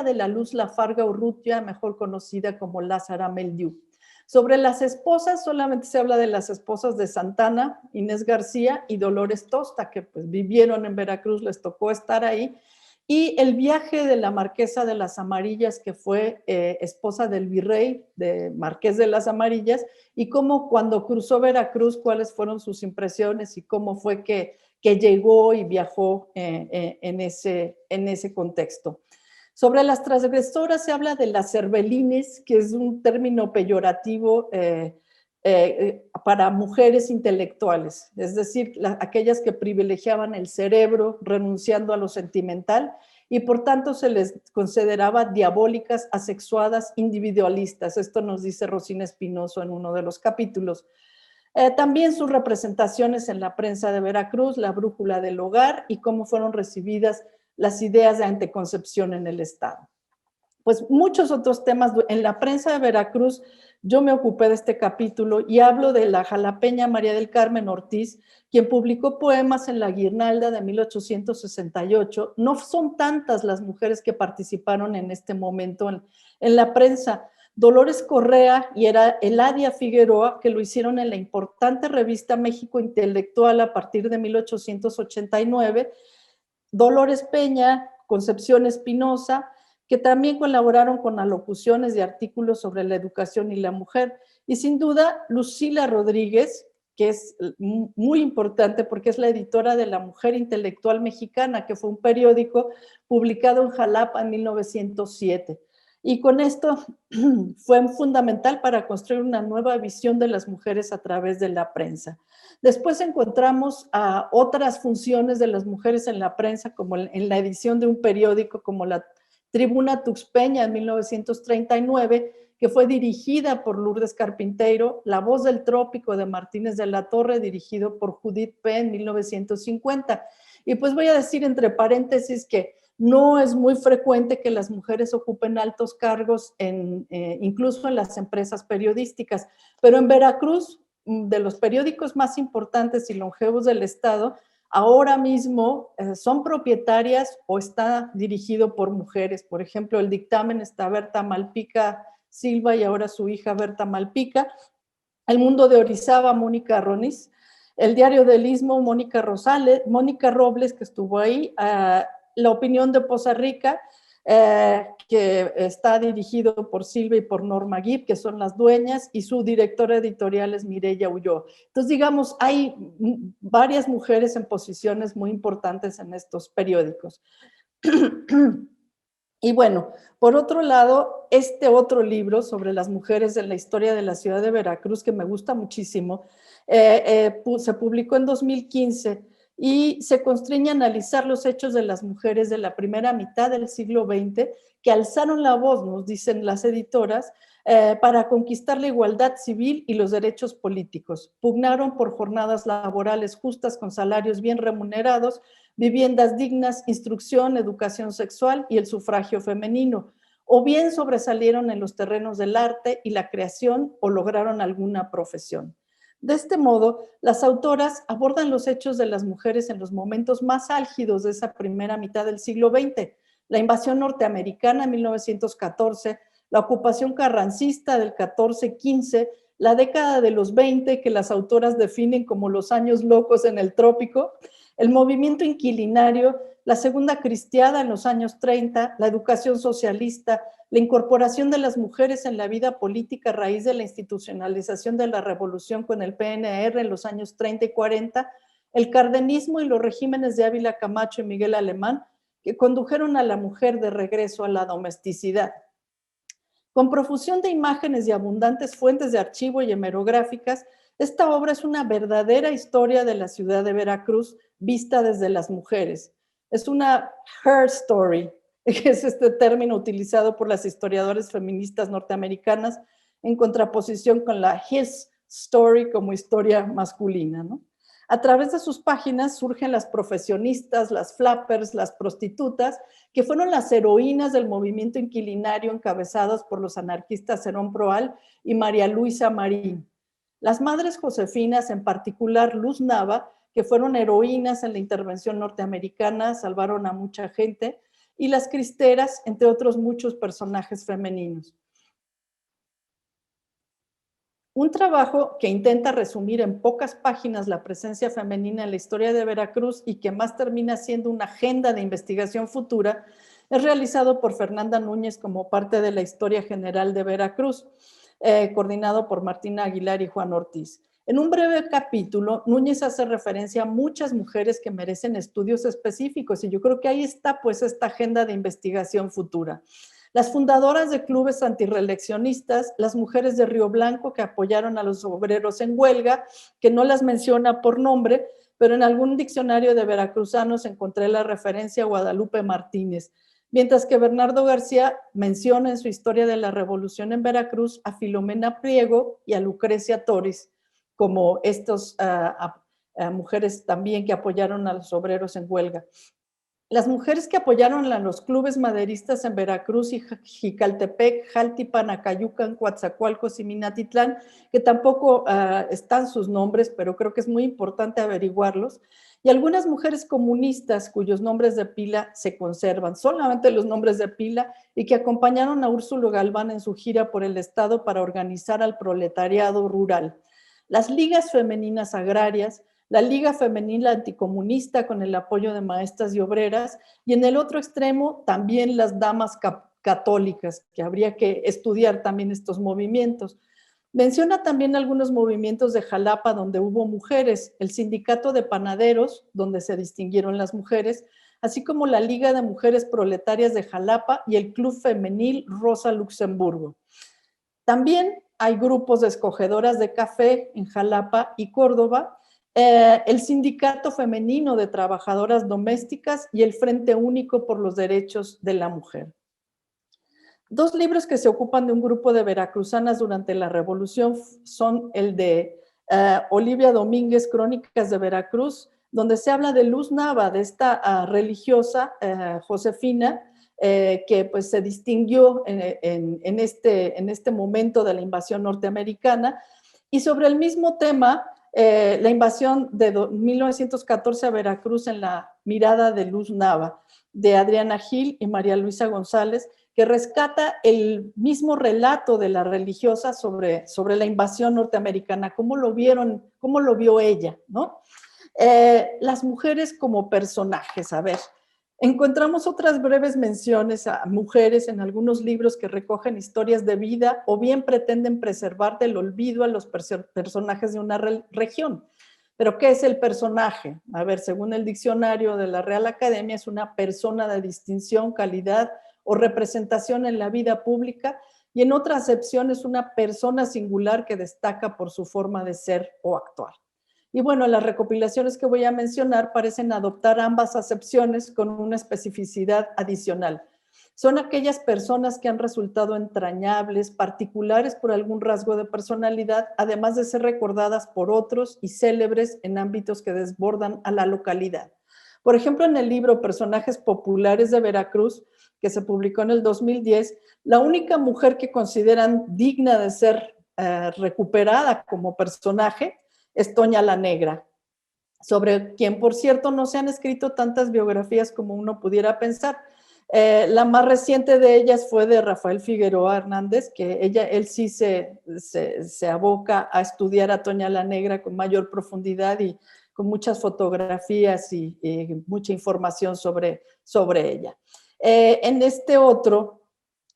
S2: de la Luz Lafarga Urrutia, mejor conocida como Lázara Meldiú. Sobre las esposas, solamente se habla de las esposas de Santana, Inés García y Dolores Tosta, que pues vivieron en Veracruz, les tocó estar ahí, y el viaje de la Marquesa de las Amarillas, que fue esposa del virrey, de Marqués de las Amarillas, y cómo cuando cruzó Veracruz, cuáles fueron sus impresiones y cómo fue que llegó y viajó en ese contexto. Sobre las transgresoras se habla de las cervelines, que es un término peyorativo para mujeres intelectuales, es decir, aquellas que privilegiaban el cerebro renunciando a lo sentimental, y por tanto se les consideraba diabólicas, asexuadas, individualistas. Esto nos dice Rosina Espinoso en uno de los capítulos. También sus representaciones en la prensa de Veracruz, la brújula del hogar, y cómo fueron recibidas las ideas de anticoncepción en el Estado. Pues muchos otros temas. En la prensa de Veracruz yo me ocupé de este capítulo y hablo de la jalapeña María del Carmen Ortiz, quien publicó poemas en La Guirnalda de 1868. No son tantas las mujeres que participaron en este momento en la prensa. Dolores Correa y Eladia Figueroa, que lo hicieron en la importante revista México Intelectual a partir de 1889, Dolores Peña, Concepción Espinosa, que también colaboraron con alocuciones y artículos sobre la educación y la mujer, y sin duda Lucila Rodríguez, que es muy importante porque es la editora de La Mujer Intelectual Mexicana, que fue un periódico publicado en Jalapa en 1907. Y con esto fue fundamental para construir una nueva visión de las mujeres a través de la prensa. Después encontramos a otras funciones de las mujeres en la prensa, como en la edición de un periódico como la Tribuna Tuxpeña en 1939, que fue dirigida por Lourdes Carpinteiro, La Voz del Trópico de Martínez de la Torre, dirigido por Judith P. en 1950. Y pues voy a decir entre paréntesis que no es muy frecuente que las mujeres ocupen altos cargos, incluso en las empresas periodísticas, pero en Veracruz, de los periódicos más importantes y longevos del estado, ahora mismo son propietarias o está dirigido por mujeres. Por ejemplo, el Dictamen está Berta Malpica Silva y ahora su hija Berta Malpica. El Mundo de Orizaba, Mónica Ronis. El Diario del Istmo, Mónica Robles, que estuvo ahí. La Opinión de Poza Rica, que está dirigido por Silvia y por Norma Gibb, que son las dueñas, y su directora editorial es Mireya Ulloa. Entonces, digamos, hay varias mujeres en posiciones muy importantes en estos periódicos. Y bueno, por otro lado, este otro libro sobre las mujeres en la historia de la ciudad de Veracruz, que me gusta muchísimo, se publicó en 2015 y se constriñe a analizar los hechos de las mujeres de la primera mitad del siglo XX que alzaron la voz, nos dicen las editoras, para conquistar la igualdad civil y los derechos políticos. Pugnaron por jornadas laborales justas con salarios bien remunerados, viviendas dignas, instrucción, educación sexual y el sufragio femenino, o bien sobresalieron en los terrenos del arte y la creación o lograron alguna profesión. De este modo, las autoras abordan los hechos de las mujeres en los momentos más álgidos de esa primera mitad del siglo XX, la invasión norteamericana en 1914, la ocupación carrancista del 14-15, la década de los 20, que las autoras definen como los años locos en el trópico, el movimiento inquilinario, la segunda cristiada en los años 30, la educación socialista, la incorporación de las mujeres en la vida política a raíz de la institucionalización de la revolución con el PNR en los años 30 y 40, el cardenismo y los regímenes de Ávila Camacho y Miguel Alemán, que condujeron a la mujer de regreso a la domesticidad. Con profusión de imágenes y abundantes fuentes de archivo y hemerográficas, esta obra es una verdadera historia de la ciudad de Veracruz vista desde las mujeres. Es una her story, que es este término utilizado por las historiadoras feministas norteamericanas en contraposición con la his story como historia masculina, ¿no? A través de sus páginas surgen las profesionistas, las flappers, las prostitutas, que fueron las heroínas del movimiento inquilinario encabezadas por los anarquistas Herón Proal y María Luisa Marín. Las madres josefinas, en particular Luz Nava, que fueron heroínas en la intervención norteamericana, salvaron a mucha gente, y las cristeras, entre otros muchos personajes femeninos. Un trabajo que intenta resumir en pocas páginas la presencia femenina en la historia de Veracruz y que más termina siendo una agenda de investigación futura, es realizado por Fernanda Núñez como parte de la Historia General de Veracruz, coordinado por Martina Aguilar y Juan Ortiz. En un breve capítulo, Núñez hace referencia a muchas mujeres que merecen estudios específicos y yo creo que ahí está pues esta agenda de investigación futura. Las fundadoras de clubes antirreeleccionistas, las mujeres de Río Blanco que apoyaron a los obreros en huelga, que no las menciona por nombre, pero en algún diccionario de veracruzanos encontré la referencia a Guadalupe Martínez, mientras que Bernardo García menciona en su Historia de la Revolución en Veracruz a Filomena Priego y a Lucrecia Torres, como estas mujeres también que apoyaron a los obreros en huelga. Las mujeres que apoyaron a los clubes maderistas en Veracruz y Jicaltepec, Jaltipan, Acayucan, Coatzacoalcos y Minatitlán, que tampoco están sus nombres, pero creo que es muy importante averiguarlos, y algunas mujeres comunistas cuyos nombres de pila se conservan, solamente los nombres de pila, y que acompañaron a Úrsulo Galván en su gira por el estado para organizar al proletariado rural. Las ligas femeninas agrarias, la Liga Femenil Anticomunista con el apoyo de maestras y obreras, y en el otro extremo también las damas católicas, que habría que estudiar también estos movimientos. Menciona también algunos movimientos de Jalapa donde hubo mujeres, el Sindicato de Panaderos, donde se distinguieron las mujeres, así como la Liga de Mujeres Proletarias de Jalapa y el Club Femenil Rosa Luxemburgo. También hay grupos de escogedoras de café en Jalapa y Córdoba, el Sindicato Femenino de Trabajadoras Domésticas y el Frente Único por los Derechos de la Mujer. Dos libros que se ocupan de un grupo de veracruzanas durante la Revolución son el de Olivia Domínguez, Crónicas de Veracruz, donde se habla de Luz Nava, de esta religiosa josefina, que pues se distinguió en este momento de la invasión norteamericana, y sobre el mismo tema, la invasión de 1914 a Veracruz en la mirada de Luz Nava, de Adriana Gil y María Luisa González, que rescata el mismo relato de la religiosa sobre la invasión norteamericana, cómo lo vieron, cómo lo vio ella, ¿no? Las mujeres como personajes, a ver, encontramos otras breves menciones a mujeres en algunos libros que recogen historias de vida o bien pretenden preservar del olvido a los personajes de una región. ¿Pero qué es el personaje? A ver, según el diccionario de la Real Academia, es una persona de distinción, calidad o representación en la vida pública, y en otra acepción es una persona singular que destaca por su forma de ser o actuar. Y bueno, las recopilaciones que voy a mencionar parecen adoptar ambas acepciones con una especificidad adicional. Son aquellas personas que han resultado entrañables, particulares por algún rasgo de personalidad, además de ser recordadas por otros y célebres en ámbitos que desbordan a la localidad. Por ejemplo, en el libro Personajes Populares de Veracruz, que se publicó en el 2010, la única mujer que consideran digna de ser recuperada como personaje es Toña la Negra, sobre quien, por cierto, no se han escrito tantas biografías como uno pudiera pensar. La más reciente de ellas fue de Rafael Figueroa Hernández, que él sí se aboca a estudiar a Toña la Negra con mayor profundidad y con muchas fotografías y mucha información sobre ella. En este otro,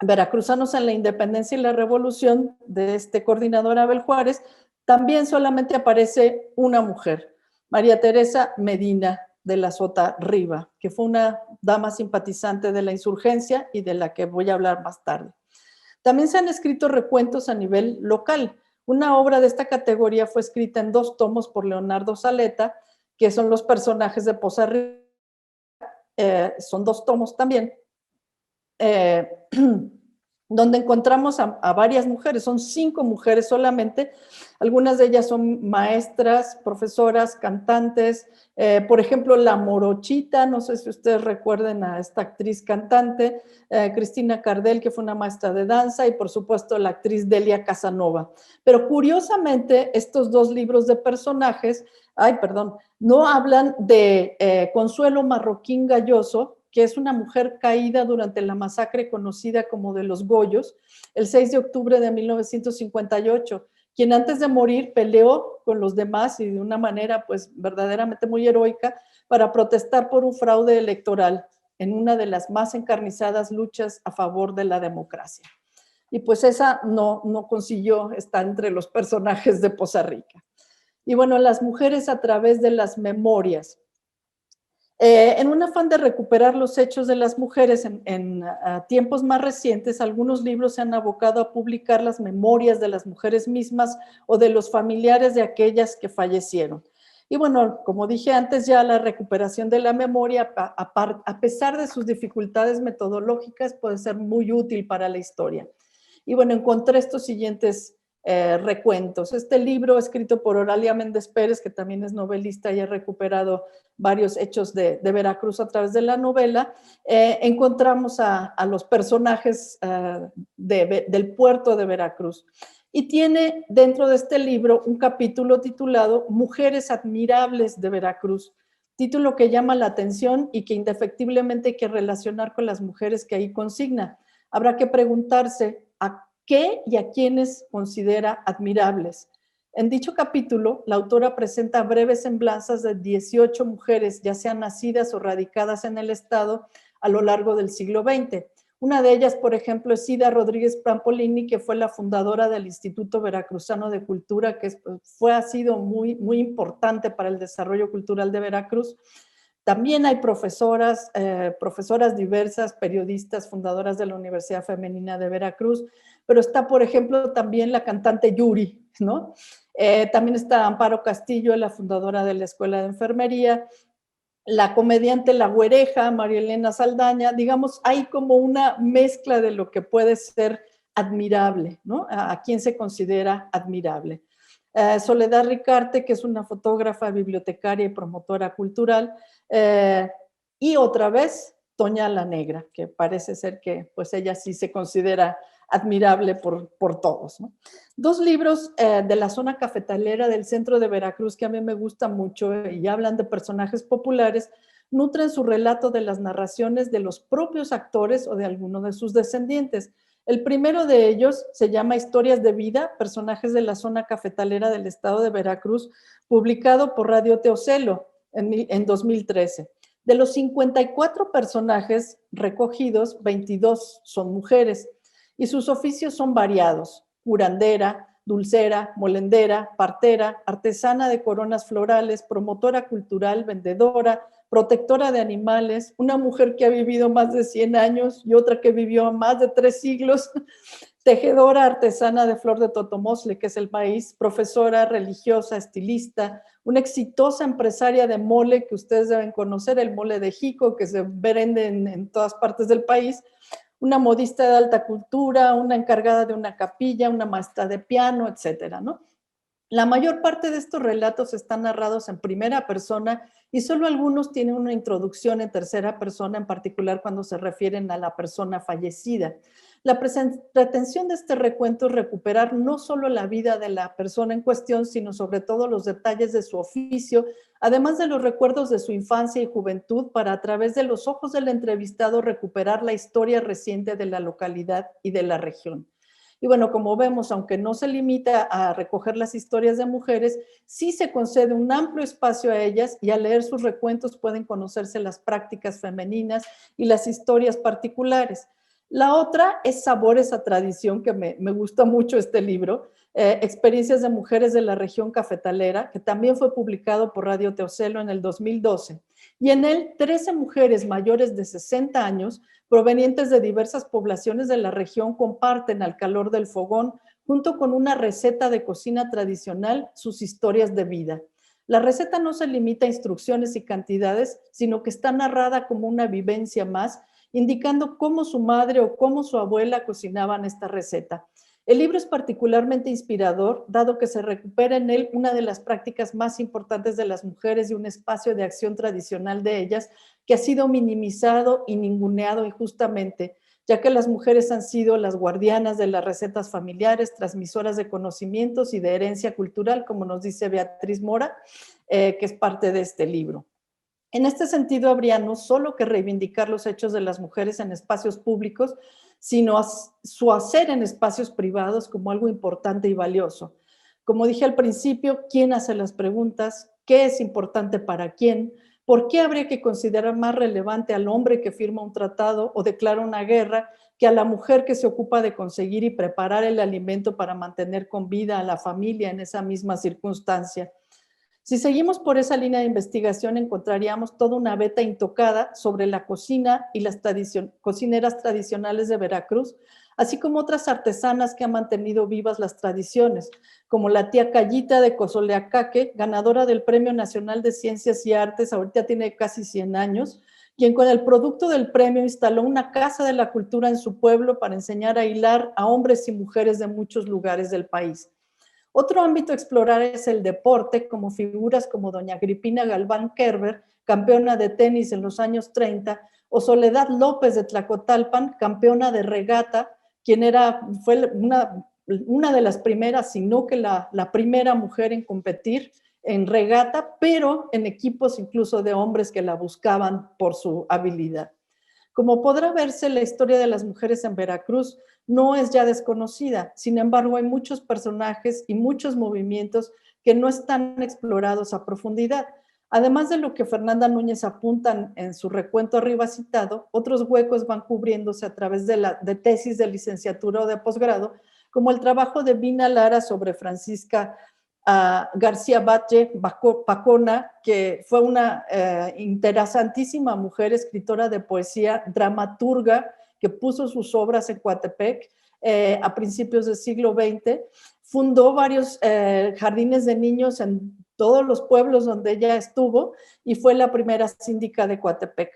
S2: Veracruzanos en la Independencia y la Revolución, de este coordinador Abel Juárez, también solamente aparece una mujer, María Teresa Medina de la Sota Riva, que fue una dama simpatizante de la insurgencia y de la que voy a hablar más tarde. También se han escrito recuentos a nivel local. Una obra de esta categoría fue escrita en 2 tomos por Leonardo Saleta, que son los personajes de Poza Rica. Son 2 tomos también, donde encontramos a varias mujeres, son 5 mujeres solamente, algunas de ellas son maestras, profesoras, cantantes, por ejemplo, La Morochita, no sé si ustedes recuerden a esta actriz cantante, Cristina Cardel, que fue una maestra de danza, y por supuesto la actriz Delia Casanova. Pero curiosamente, estos 2 libros de personajes, no hablan de Consuelo Marroquín Galloso, que es una mujer caída durante la masacre conocida como de los Goyos, el 6 de octubre de 1958, quien antes de morir peleó con los demás y de una manera pues verdaderamente muy heroica para protestar por un fraude electoral en una de las más encarnizadas luchas a favor de la democracia. Y pues esa no consiguió estar entre los personajes de Poza Rica. Y bueno, las mujeres a través de las memorias. En un afán de recuperar los hechos de las mujeres en tiempos más recientes, algunos libros se han abocado a publicar las memorias de las mujeres mismas o de los familiares de aquellas que fallecieron. Y bueno, como dije antes, ya la recuperación de la memoria, a pesar de sus dificultades metodológicas, puede ser muy útil para la historia. Y bueno, encontré estos siguientes recuentos. Este libro, escrito por Oralia Méndez Pérez, que también es novelista y ha recuperado varios hechos de Veracruz a través de la novela, encontramos a los personajes del puerto de Veracruz. Y tiene dentro de este libro un capítulo titulado Mujeres admirables de Veracruz, título que llama la atención y que indefectiblemente hay que relacionar con las mujeres que ahí consigna. Habrá que preguntarse a qué y a quiénes considera admirables. En dicho capítulo, la autora presenta breves semblanzas de 18 mujeres, ya sean nacidas o radicadas en el Estado a lo largo del siglo XX. Una de ellas, por ejemplo, es Ida Rodríguez Prampolini, que fue la fundadora del Instituto Veracruzano de Cultura, que ha sido muy, muy importante para el desarrollo cultural de Veracruz. También hay profesoras diversas, periodistas, fundadoras de la Universidad Femenina de Veracruz, pero está, por ejemplo, también la cantante Yuri, ¿no? También está Amparo Castillo, la fundadora de la Escuela de Enfermería, la comediante La Güereja, María Elena Saldaña. Digamos, hay como una mezcla de lo que puede ser admirable, ¿no? A quién se considera admirable. Soledad Ricarte, que es una fotógrafa, bibliotecaria y promotora cultural, y otra vez Toña la Negra, que parece ser que pues ella sí se considera admirable por todos, ¿no? 2 libros de la zona cafetalera del centro de Veracruz que a mí me gustan mucho y hablan de personajes populares, nutren su relato de las narraciones de los propios actores o de alguno de sus descendientes. El primero de ellos se llama Historias de Vida, personajes de la zona cafetalera del estado de Veracruz, publicado por Radio Teocelo en 2013. De los 54 personajes recogidos, 22 son mujeres y sus oficios son variados: curandera, dulcera, molendera, partera, artesana de coronas florales, promotora cultural, vendedora, protectora de animales, una mujer que ha vivido más de 100 años y otra que vivió más de 3 siglos, tejedora artesana de flor de totomosle, que es el maíz, profesora, religiosa, estilista, una exitosa empresaria de mole que ustedes deben conocer, el mole de Jico, que se vende en todas partes del país, una modista de alta cultura, una encargada de una capilla, una maestra de piano, etcétera, ¿no? La mayor parte de estos relatos están narrados en primera persona y solo algunos tienen una introducción en tercera persona, en particular cuando se refieren a la persona fallecida. La pretensión de este recuento es recuperar no solo la vida de la persona en cuestión, sino sobre todo los detalles de su oficio, además de los recuerdos de su infancia y juventud, para a través de los ojos del entrevistado recuperar la historia reciente de la localidad y de la región. Y bueno, como vemos, aunque no se limita a recoger las historias de mujeres, sí se concede un amplio espacio a ellas y al leer sus recuentos pueden conocerse las prácticas femeninas y las historias particulares. La otra es Sabores a Tradición, que me gusta mucho este libro, Experiencias de Mujeres de la Región Cafetalera, que también fue publicado por Radio Teocelo en el 2012. Y en él, 13 mujeres mayores de 60 años, provenientes de diversas poblaciones de la región, comparten al calor del fogón, junto con una receta de cocina tradicional, sus historias de vida. La receta no se limita a instrucciones y cantidades, sino que está narrada como una vivencia más, indicando cómo su madre o cómo su abuela cocinaban esta receta. El libro es particularmente inspirador, dado que se recupera en él una de las prácticas más importantes de las mujeres y un espacio de acción tradicional de ellas que ha sido minimizado y ninguneado injustamente, ya que las mujeres han sido las guardianas de las recetas familiares, transmisoras de conocimientos y de herencia cultural, como nos dice Beatriz Mora, que es parte de este libro. En este sentido, habría no solo que reivindicar los hechos de las mujeres en espacios públicos, sino su hacer en espacios privados como algo importante y valioso. Como dije al principio, ¿quién hace las preguntas? ¿Qué es importante para quién? ¿Por qué habría que considerar más relevante al hombre que firma un tratado o declara una guerra que a la mujer que se ocupa de conseguir y preparar el alimento para mantener con vida a la familia en esa misma circunstancia? Si seguimos por esa línea de investigación, encontraríamos toda una beta intocada sobre la cocina y las cocineras tradicionales de Veracruz, así como otras artesanas que han mantenido vivas las tradiciones, como la tía Cayita de Cozoleacaque, ganadora del Premio Nacional de Ciencias y Artes, ahorita tiene casi 100 años, quien con el producto del premio instaló una casa de la cultura en su pueblo para enseñar a hilar a hombres y mujeres de muchos lugares del país. Otro ámbito a explorar es el deporte, como figuras como doña Agripina Galván Kerber, campeona de tenis en los años 30, o Soledad López de Tlacotalpan, campeona de regata, quien fue una de las primeras, si no que la primera mujer en competir en regata, pero en equipos incluso de hombres que la buscaban por su habilidad. Como podrá verse, la historia de las mujeres en Veracruz no es ya desconocida. Sin embargo, hay muchos personajes y muchos movimientos que no están explorados a profundidad. Además de lo que Fernanda Núñez apunta en su recuento arriba citado, otros huecos van cubriéndose a través de tesis de licenciatura o de posgrado, como el trabajo de Vina Lara sobre Francisca García Batlle Pacona, que fue una interesantísima mujer, escritora de poesía, dramaturga, que puso sus obras en Coatepec a principios del siglo XX. Fundó varios jardines de niños en todos los pueblos donde ella estuvo y fue la primera síndica de Coatepec.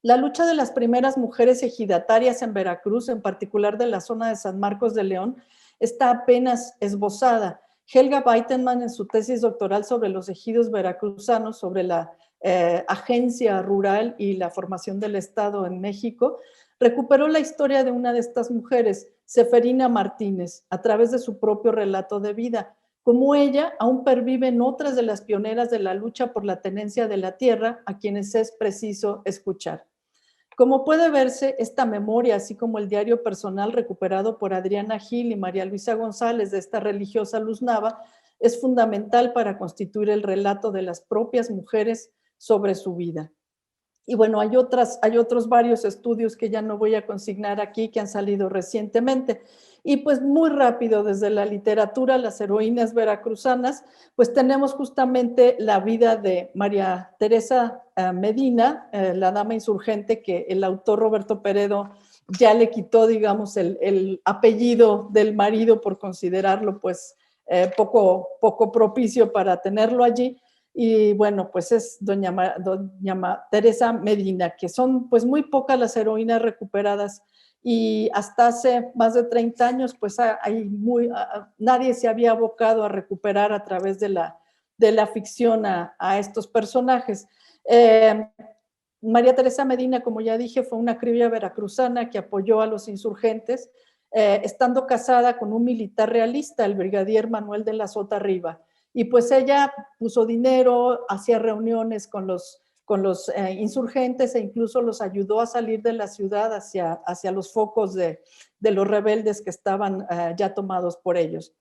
S2: La lucha de las primeras mujeres ejidatarias en Veracruz, en particular de la zona de San Marcos de León, está apenas esbozada. Helga Beitenmann, en su tesis doctoral sobre los ejidos veracruzanos, sobre la agencia rural y la formación del Estado en México, recuperó la historia de una de estas mujeres, Seferina Martínez, a través de su propio relato de vida. Como ella, aún perviven otras de las pioneras de la lucha por la tenencia de la tierra, a quienes es preciso escuchar. Como puede verse, esta memoria, así como el diario personal recuperado por Adriana Gil y María Luisa González de esta religiosa Luz Nava, es fundamental para constituir el relato de las propias mujeres sobre su vida. Y bueno, hay otros varios estudios que ya no voy a consignar aquí, que han salido recientemente. Y pues muy rápido, desde la literatura, las heroínas veracruzanas, pues tenemos justamente la vida de María Teresa Medina, la dama insurgente, que el autor Roberto Peredo ya le quitó, digamos, el apellido del marido por considerarlo pues poco propicio para tenerlo allí. Y bueno, pues es doña Teresa Medina, que son pues muy pocas las heroínas recuperadas y hasta hace más de 30 años pues nadie se había abocado a recuperar a través de la ficción a estos personajes. María Teresa Medina, como ya dije, fue una criolla veracruzana que apoyó a los insurgentes, estando casada con un militar realista, el brigadier Manuel de la Sota Riva. Y pues ella puso dinero, hacía reuniones con los insurgentes e incluso los ayudó a salir de la ciudad hacia los focos de los rebeldes que estaban ya tomados por ellos.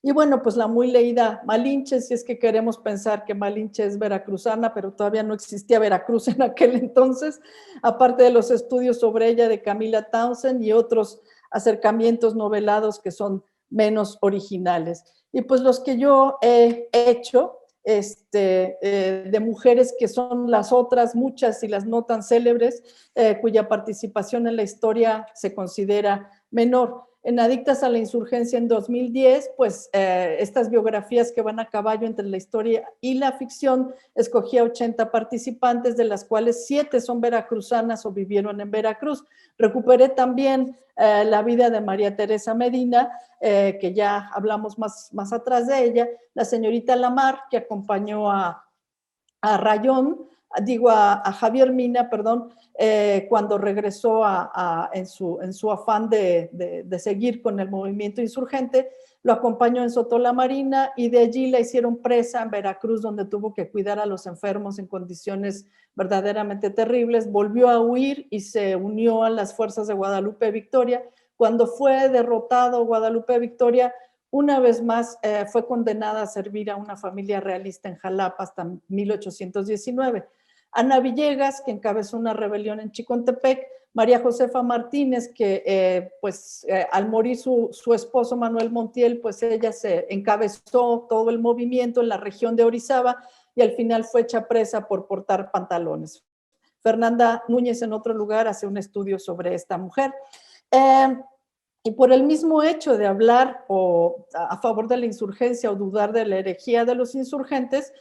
S2: Y bueno, pues la muy leída Malinche, si es que queremos pensar que Malinche es veracruzana, pero todavía no existía Veracruz en aquel entonces, aparte de los estudios sobre ella de Camila Townsend y otros acercamientos novelados que son menos originales. Y pues los que yo he hecho de mujeres que son las otras muchas y las no tan célebres, cuya participación en la historia se considera menor. En Adictas a la Insurgencia en 2010, pues estas biografías que van a caballo entre la historia y la ficción, escogí a 80 participantes, de las cuales 7 son veracruzanas o vivieron en Veracruz. Recuperé también la vida de María Teresa Medina, que ya hablamos más atrás de ella, la señorita Lamar, que acompañó a Rayón, a Javier Mina, perdón, cuando regresó en su afán de seguir con el movimiento insurgente, lo acompañó en Sotola Marina y de allí la hicieron presa en Veracruz, donde tuvo que cuidar a los enfermos en condiciones verdaderamente terribles. Volvió a huir y se unió a las fuerzas de Guadalupe Victoria. Cuando fue derrotado Guadalupe Victoria, una vez más fue condenada a servir a una familia realista en Jalapa hasta 1819. Ana Villegas, que encabezó una rebelión en Chicontepec, María Josefa Martínez, que al morir su esposo Manuel Montiel, pues ella se encabezó todo el movimiento en la región de Orizaba y al final fue hecha presa por portar pantalones. Fernanda Núñez, en otro lugar, hace un estudio sobre esta mujer. Y por el mismo hecho de hablar a favor de la insurgencia o dudar de la herejía de los insurgentes,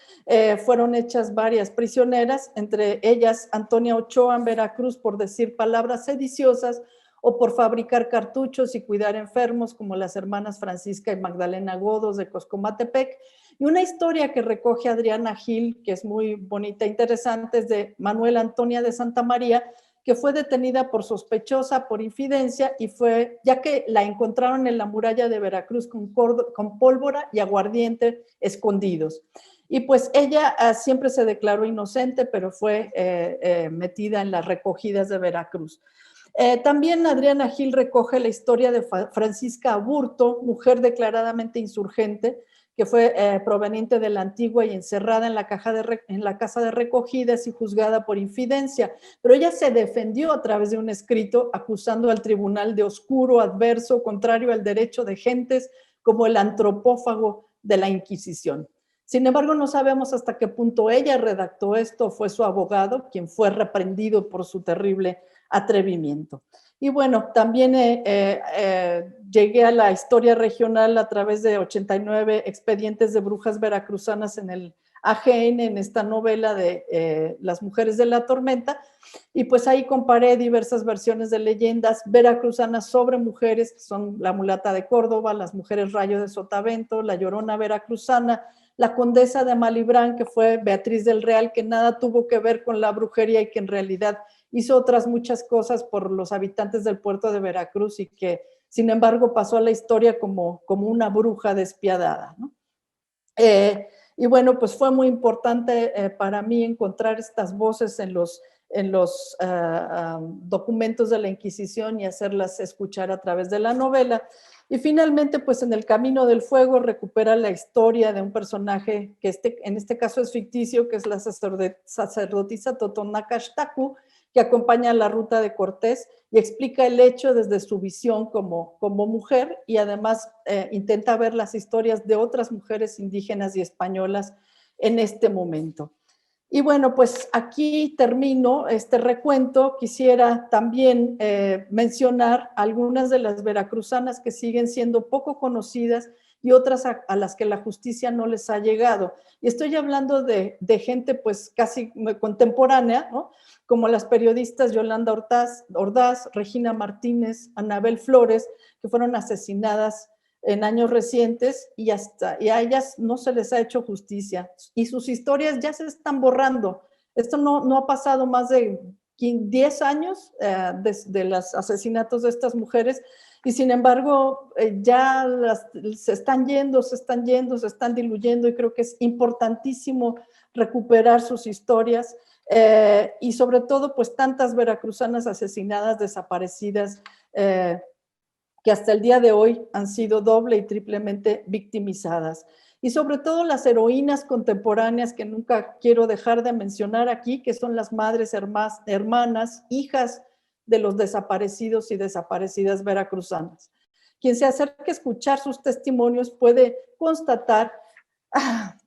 S2: fueron hechas varias prisioneras, entre ellas Antonia Ochoa en Veracruz por decir palabras sediciosas o por fabricar cartuchos y cuidar enfermos, como las hermanas Francisca y Magdalena Godos de Coscomatepec. Y una historia que recoge Adriana Gil, que es muy bonita e interesante, es de Manuela Antonia de Santa María, que fue detenida por sospechosa, por infidencia, y fue, ya que la encontraron en la muralla de Veracruz con pólvora y aguardiente escondidos. Y pues ella siempre se declaró inocente, pero fue metida en las recogidas de Veracruz. También Adriana Gil recoge la historia de Francisca Aburto, mujer declaradamente insurgente, que fue proveniente de la Antigua y encerrada en la casa de recogidas y juzgada por infidencia. Pero ella se defendió a través de un escrito acusando al tribunal de oscuro, adverso, contrario al derecho de gentes, como el antropófago de la Inquisición. Sin embargo, no sabemos hasta qué punto ella redactó esto, fue su abogado quien fue reprendido por su terrible atrevimiento. Y bueno, también llegué a la historia regional a través de 89 expedientes de brujas veracruzanas en el AGN, en esta novela de Las Mujeres de la Tormenta, y pues ahí comparé diversas versiones de leyendas veracruzanas sobre mujeres, que son la mulata de Córdoba, las mujeres Rayo de Sotavento, la Llorona veracruzana, la condesa de Malibrán, que fue Beatriz del Real, que nada tuvo que ver con la brujería y que en realidad hizo otras muchas cosas por los habitantes del puerto de Veracruz y que, sin embargo, pasó a la historia como una bruja despiadada, ¿no? Y bueno, pues fue muy importante para mí encontrar estas voces en los documentos de la Inquisición y hacerlas escuchar a través de la novela. Y finalmente, pues en El Camino del Fuego recupera la historia de un personaje que en este caso es ficticio, que es la sacerdotisa Totonaca Xtacu, que acompaña la ruta de Cortés y explica el hecho desde su visión como mujer y además intenta ver las historias de otras mujeres indígenas y españolas en este momento. Y bueno, pues aquí termino este recuento. Quisiera también mencionar algunas de las veracruzanas que siguen siendo poco conocidas y otras a las que la justicia no les ha llegado. Y estoy hablando de gente pues casi contemporánea, ¿no? Como las periodistas Yolanda Ordaz, Regina Martínez, Anabel Flores, que fueron asesinadas en años recientes y a ellas no se les ha hecho justicia y sus historias ya se están borrando. Esto no ha pasado más de 10 años de los asesinatos de estas mujeres y sin embargo ya se están yendo, se están diluyendo y creo que es importantísimo recuperar sus historias y sobre todo pues tantas veracruzanas asesinadas, desaparecidas, que hasta el día de hoy han sido doble y triplemente victimizadas. Y sobre todo las heroínas contemporáneas que nunca quiero dejar de mencionar aquí, que son las madres, hermanas, hijas de los desaparecidos y desaparecidas veracruzanas. Quien se acerque a escuchar sus testimonios puede constatar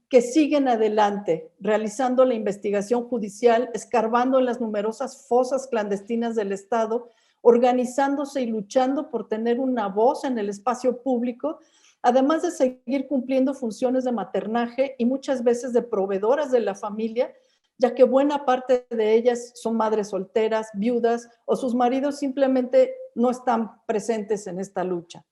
S2: que siguen adelante, realizando la investigación judicial, escarbando en las numerosas fosas clandestinas del Estado, organizándose y luchando por tener una voz en el espacio público, además de seguir cumpliendo funciones de maternaje y muchas veces de proveedoras de la familia, ya que buena parte de ellas son madres solteras, viudas, o sus maridos simplemente no están presentes en esta lucha.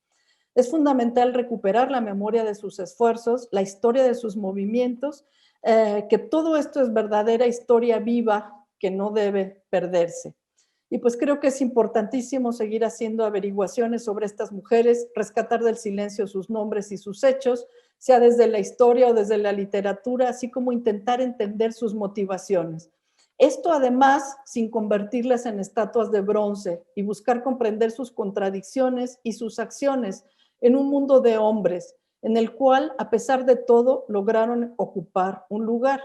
S2: Es fundamental recuperar la memoria de sus esfuerzos, la historia de sus movimientos, que todo esto es verdadera historia viva que no debe perderse. Y pues creo que es importantísimo seguir haciendo averiguaciones sobre estas mujeres, rescatar del silencio sus nombres y sus hechos, sea desde la historia o desde la literatura, así como intentar entender sus motivaciones. Esto además sin convertirlas en estatuas de bronce y buscar comprender sus contradicciones y sus acciones en un mundo de hombres, en el cual, a pesar de todo, lograron ocupar un lugar.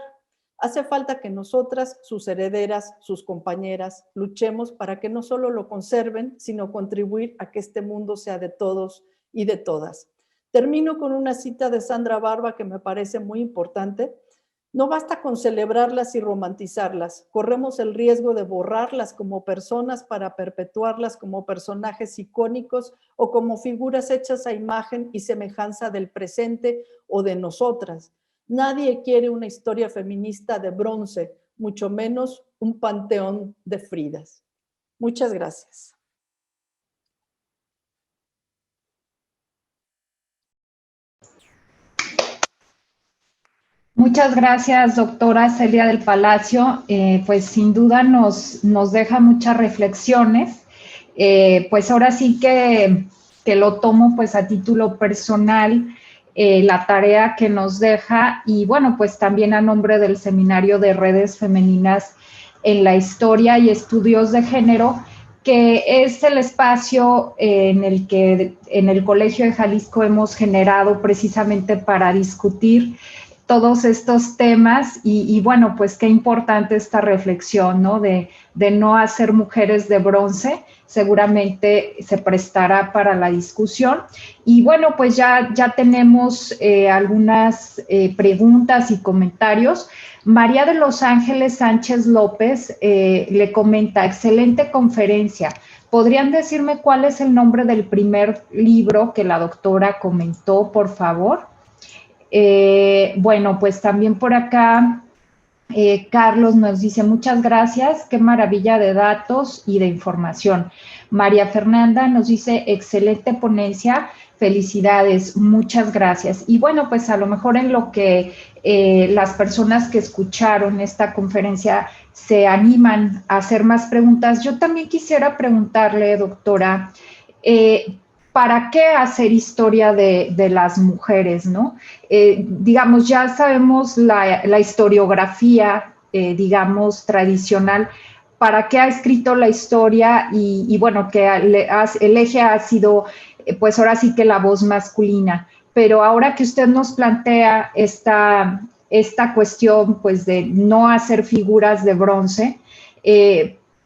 S2: Hace falta que nosotras, sus herederas, sus compañeras, luchemos para que no solo lo conserven, sino contribuir a que este mundo sea de todos y de todas. Termino con una cita de Sandra Barba que me parece muy importante. No basta con celebrarlas y romantizarlas. Corremos el riesgo de borrarlas como personas para perpetuarlas como personajes icónicos o como figuras hechas a imagen y semejanza del presente o de nosotras. Nadie quiere una historia feminista de bronce, mucho menos un panteón de Fridas. Muchas gracias.
S1: Muchas gracias, doctora Celia del Palacio. Pues sin duda nos deja muchas reflexiones. Pues ahora sí que lo tomo pues a título personal, la tarea que nos deja y bueno, pues también a nombre del Seminario de Redes Femeninas en la Historia y Estudios de Género, que es el espacio en el que en el Colegio de Jalisco hemos generado precisamente para discutir todos estos temas y bueno, pues qué importante esta reflexión, ¿no? De no hacer mujeres de bronce, seguramente se prestará para la discusión. Y bueno, pues ya tenemos algunas preguntas y comentarios. María de Los Ángeles Sánchez López le comenta, excelente conferencia. ¿Podrían decirme cuál es el nombre del primer libro que la doctora comentó, por favor? Bueno, pues también por acá Carlos nos dice muchas gracias, qué maravilla de datos y de información. María Fernanda nos dice excelente ponencia, felicidades, muchas gracias. Y bueno, pues a lo mejor en lo que las personas que escucharon esta conferencia se animan a hacer más preguntas, yo también quisiera preguntarle, doctora, ¿para qué hacer historia de las mujeres, no? Digamos, ya sabemos la historiografía, digamos, tradicional, para qué ha escrito la historia y bueno, que el eje ha sido, pues ahora sí que la voz masculina. Pero ahora que usted nos plantea esta cuestión, pues de no hacer figuras de bronce,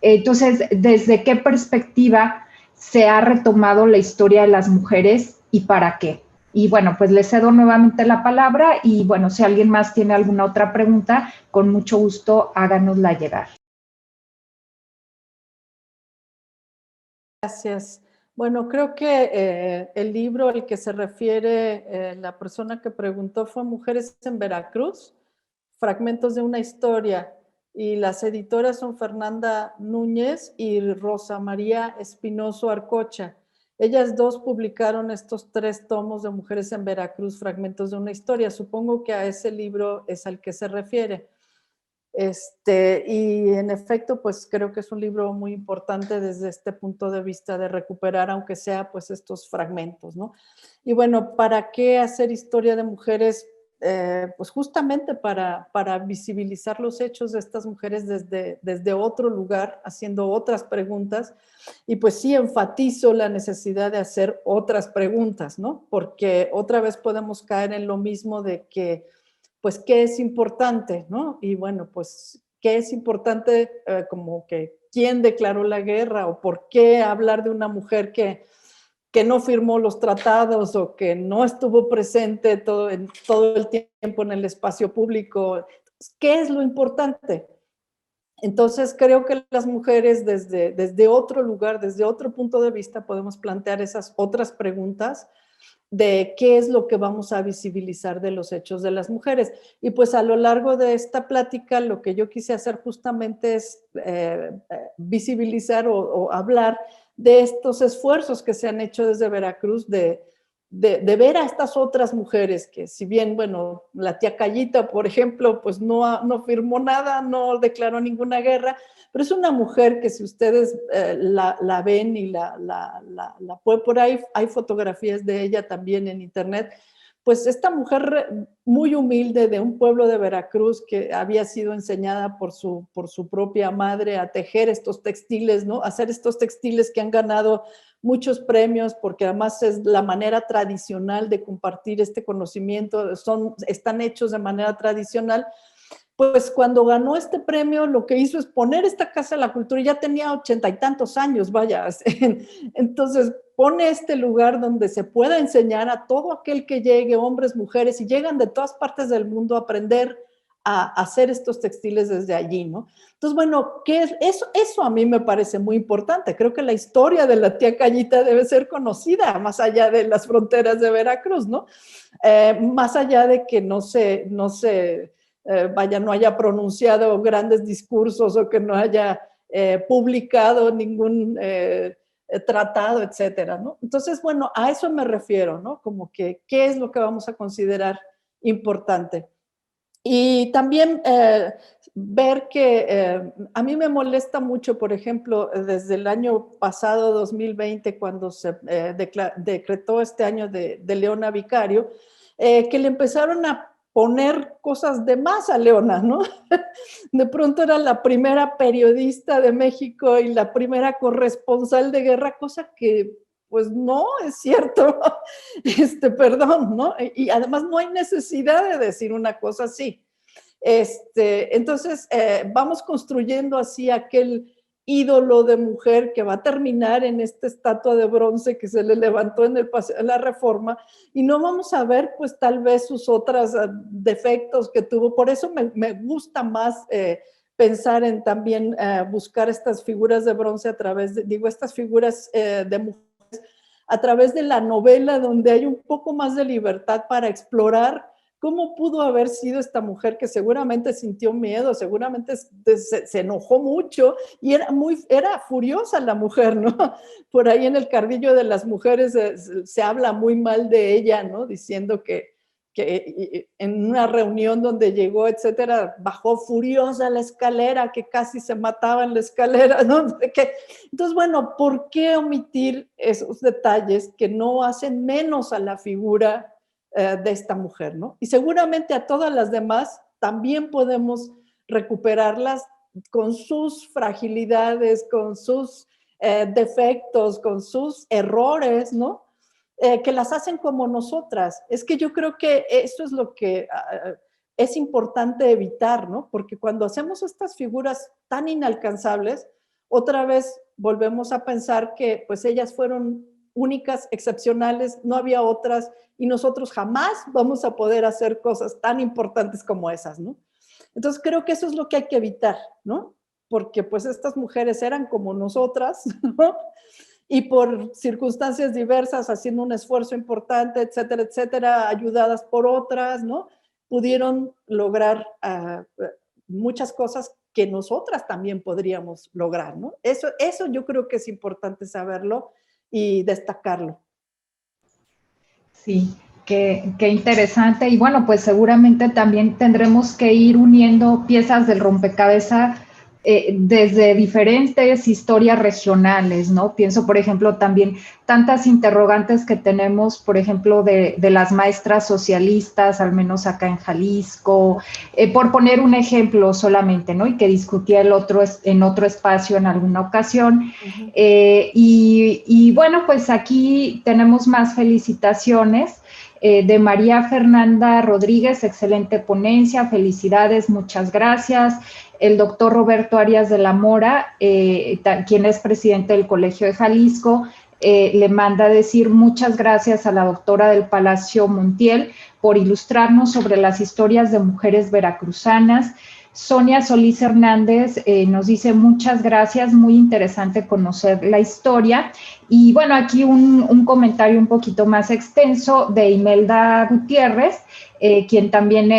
S1: entonces, ¿desde qué perspectiva se ha retomado la historia de las mujeres y para qué? Y bueno, pues le cedo nuevamente la palabra y bueno, si alguien más tiene alguna otra pregunta, con mucho gusto háganosla llegar.
S2: Gracias. Bueno, creo que el libro al que se refiere la persona que preguntó fue Mujeres en Veracruz, Fragmentos de una Historia, y las editoras son Fernanda Núñez y Rosa María Espinoso Arcocha. Ellas dos publicaron estos 3 tomos de Mujeres en Veracruz, Fragmentos de una Historia. Supongo que a ese libro es al que se refiere. Y en efecto, pues creo que es un libro muy importante desde este punto de vista de recuperar, aunque sea pues estos fragmentos, ¿no? Y bueno, ¿para qué hacer historia de mujeres? Pues justamente para visibilizar los hechos de estas mujeres desde otro lugar, haciendo otras preguntas, y pues sí enfatizo la necesidad de hacer otras preguntas, ¿no? Porque otra vez podemos caer en lo mismo de que, pues, ¿qué es importante, no? Y bueno, pues, ¿qué es importante? Como que, ¿quién declaró la guerra? ¿O por qué hablar de una mujer que no firmó los tratados o que no estuvo presente todo el tiempo en el espacio público? ¿Qué es lo importante? Entonces, creo que las mujeres desde otro lugar, desde otro punto de vista, podemos plantear esas otras preguntas de qué es lo que vamos a visibilizar de los hechos de las mujeres. Y pues a lo largo de esta plática, lo que yo quise hacer justamente es visibilizar o hablar de estos esfuerzos que se han hecho desde Veracruz de ver a estas otras mujeres que, si bien, bueno, la tía Cayita, por ejemplo, pues no firmó nada, no declaró ninguna guerra, pero es una mujer que si ustedes la ven y la pueden, por ahí hay fotografías de ella también en internet, pues esta mujer muy humilde de un pueblo de Veracruz que había sido enseñada por su propia madre a tejer estos textiles, ¿no? A hacer estos textiles que han ganado muchos premios, porque además es la manera tradicional de compartir este conocimiento, están hechos de manera tradicional. Pues cuando ganó este premio, lo que hizo es poner esta Casa de la Cultura, y ya tenía 80 y tantos años, vaya. Entonces pone este lugar donde se pueda enseñar a todo aquel que llegue, hombres, mujeres, y llegan de todas partes del mundo a aprender a hacer estos textiles desde allí, ¿no? Entonces, bueno, ¿qué es eso? Eso a mí me parece muy importante. Creo que la historia de la tía Cayita debe ser conocida más allá de las fronteras de Veracruz, ¿no? Más allá de que no haya pronunciado grandes discursos o que no haya publicado ningún tratado, etcétera, ¿no? Entonces, bueno, a eso me refiero, ¿no? Como que, ¿qué es lo que vamos a considerar importante? Y también ver que a mí me molesta mucho, por ejemplo, desde el año pasado, 2020, cuando se decretó este año de Leona Vicario, que le empezaron a poner cosas de más a Leona, ¿no? De pronto era la primera periodista de México y la primera corresponsal de guerra, cosa que pues no es cierto, perdón, ¿no? Y además no hay necesidad de decir una cosa así. Entonces, vamos construyendo así aquel ídolo de mujer que va a terminar en esta estatua de bronce que se le levantó en el Paseo de la Reforma, y no vamos a ver pues tal vez sus otros defectos que tuvo. Por eso me gusta más pensar en también buscar estas figuras de bronce a través estas figuras de mujeres a través de la novela, donde hay un poco más de libertad para explorar cómo pudo haber sido esta mujer que seguramente sintió miedo, seguramente se enojó mucho y era furiosa la mujer, ¿no? Por ahí en el Cardillo de las Mujeres se habla muy mal de ella, ¿no? Diciendo que en una reunión donde llegó, etcétera, bajó furiosa la escalera, que casi se mataba en la escalera, ¿no? Entonces, bueno, ¿por qué omitir esos detalles que no hacen menos a la figura de esta mujer, ¿no? Y seguramente a todas las demás también podemos recuperarlas con sus fragilidades, con sus defectos, con sus errores, ¿no? Que las hacen como nosotras. Es que yo creo que eso es lo que es importante evitar, ¿no? Porque cuando hacemos estas figuras tan inalcanzables, otra vez volvemos a pensar que pues ellas fueron únicas, excepcionales, no había otras, y nosotros jamás vamos a poder hacer cosas tan importantes como esas, ¿no? Entonces creo que eso es lo que hay que evitar, ¿no? Porque pues estas mujeres eran como nosotras, ¿no? Y por circunstancias diversas, haciendo un esfuerzo importante, etcétera, etcétera, ayudadas por otras, ¿no? Pudieron lograr muchas cosas que nosotras también podríamos lograr, ¿no? Eso yo creo que es importante saberlo y destacarlo.
S1: Sí, qué interesante. Y bueno, pues seguramente también tendremos que ir uniendo piezas del rompecabezas desde diferentes historias regionales, ¿no? Pienso, por ejemplo, también tantas interrogantes que tenemos, por ejemplo, de las maestras socialistas, al menos acá en Jalisco, por poner un ejemplo solamente, ¿no? Y que discutía en otro espacio en alguna ocasión. Uh-huh. Y bueno, pues aquí tenemos más felicitaciones. De María Fernanda Rodríguez, excelente ponencia, felicidades, muchas gracias. El doctor Roberto Arias de la Mora, quien es presidente del Colegio de Jalisco, le manda a decir muchas gracias a la doctora del Palacio Montiel por ilustrarnos sobre las historias de mujeres veracruzanas. Sonia Solís Hernández nos dice muchas gracias, muy interesante conocer la historia. Y bueno, aquí un comentario un poquito más extenso de Imelda Gutiérrez, quien también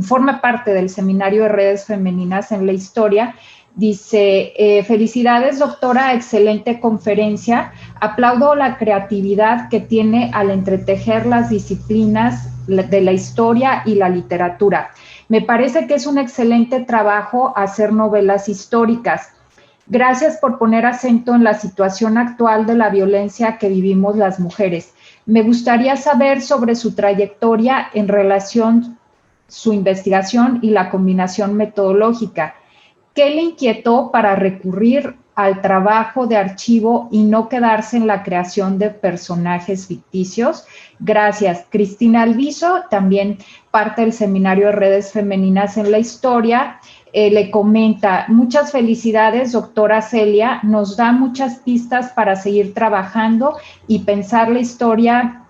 S1: forma parte del Seminario de Redes Femeninas en la Historia. Dice, felicidades doctora, excelente conferencia. Aplaudo la creatividad que tiene al entretejer las disciplinas de la historia y la literatura. Me parece que es un excelente trabajo hacer novelas históricas. Gracias por poner acento en la situación actual de la violencia que vivimos las mujeres. Me gustaría saber sobre su trayectoria en relación su investigación y la combinación metodológica. ¿Qué le inquietó para recurrir al trabajo de archivo y no quedarse en la creación de personajes ficticios? Gracias. Cristina Alviso, también parte del Seminario de Redes Femeninas en la Historia, le comenta, muchas felicidades, doctora Celia, nos da muchas pistas para seguir trabajando y pensar la historia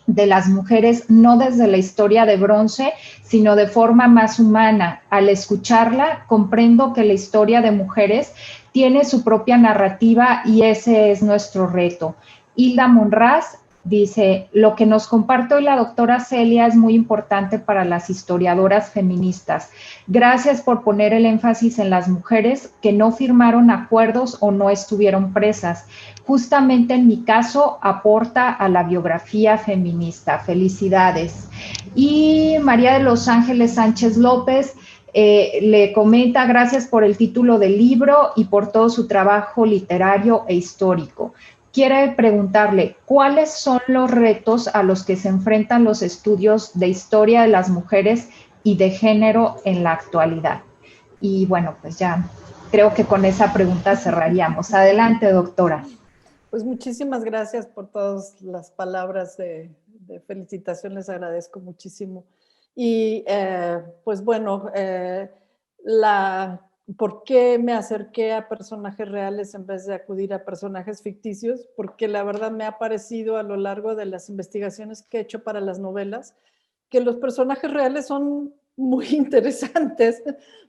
S1: de las mujeres no desde la historia de bronce, sino de forma más humana. Al escucharla, comprendo que la historia de mujeres tiene su propia narrativa y ese es nuestro reto. Hilda Monraz dice, lo que nos comparte hoy la doctora Celia es muy importante para las historiadoras feministas. Gracias por poner el énfasis en las mujeres que no firmaron acuerdos o no estuvieron presas. Justamente en mi caso aporta a la biografía feminista. Felicidades. Y María de los Ángeles Sánchez López le comenta, gracias por el título del libro y por todo su trabajo literario e histórico. Quiere preguntarle, ¿cuáles son los retos a los que se enfrentan los estudios de historia de las mujeres y de género en la actualidad? Y bueno, pues ya creo que con esa pregunta cerraríamos. Adelante, doctora.
S2: Pues muchísimas gracias por todas las palabras de felicitación, les agradezco muchísimo. Y pues bueno, ¿por qué me acerqué a personajes reales en vez de acudir a personajes ficticios? Porque la verdad me ha parecido a lo largo de las investigaciones que he hecho para las novelas, que los personajes reales son muy interesantes,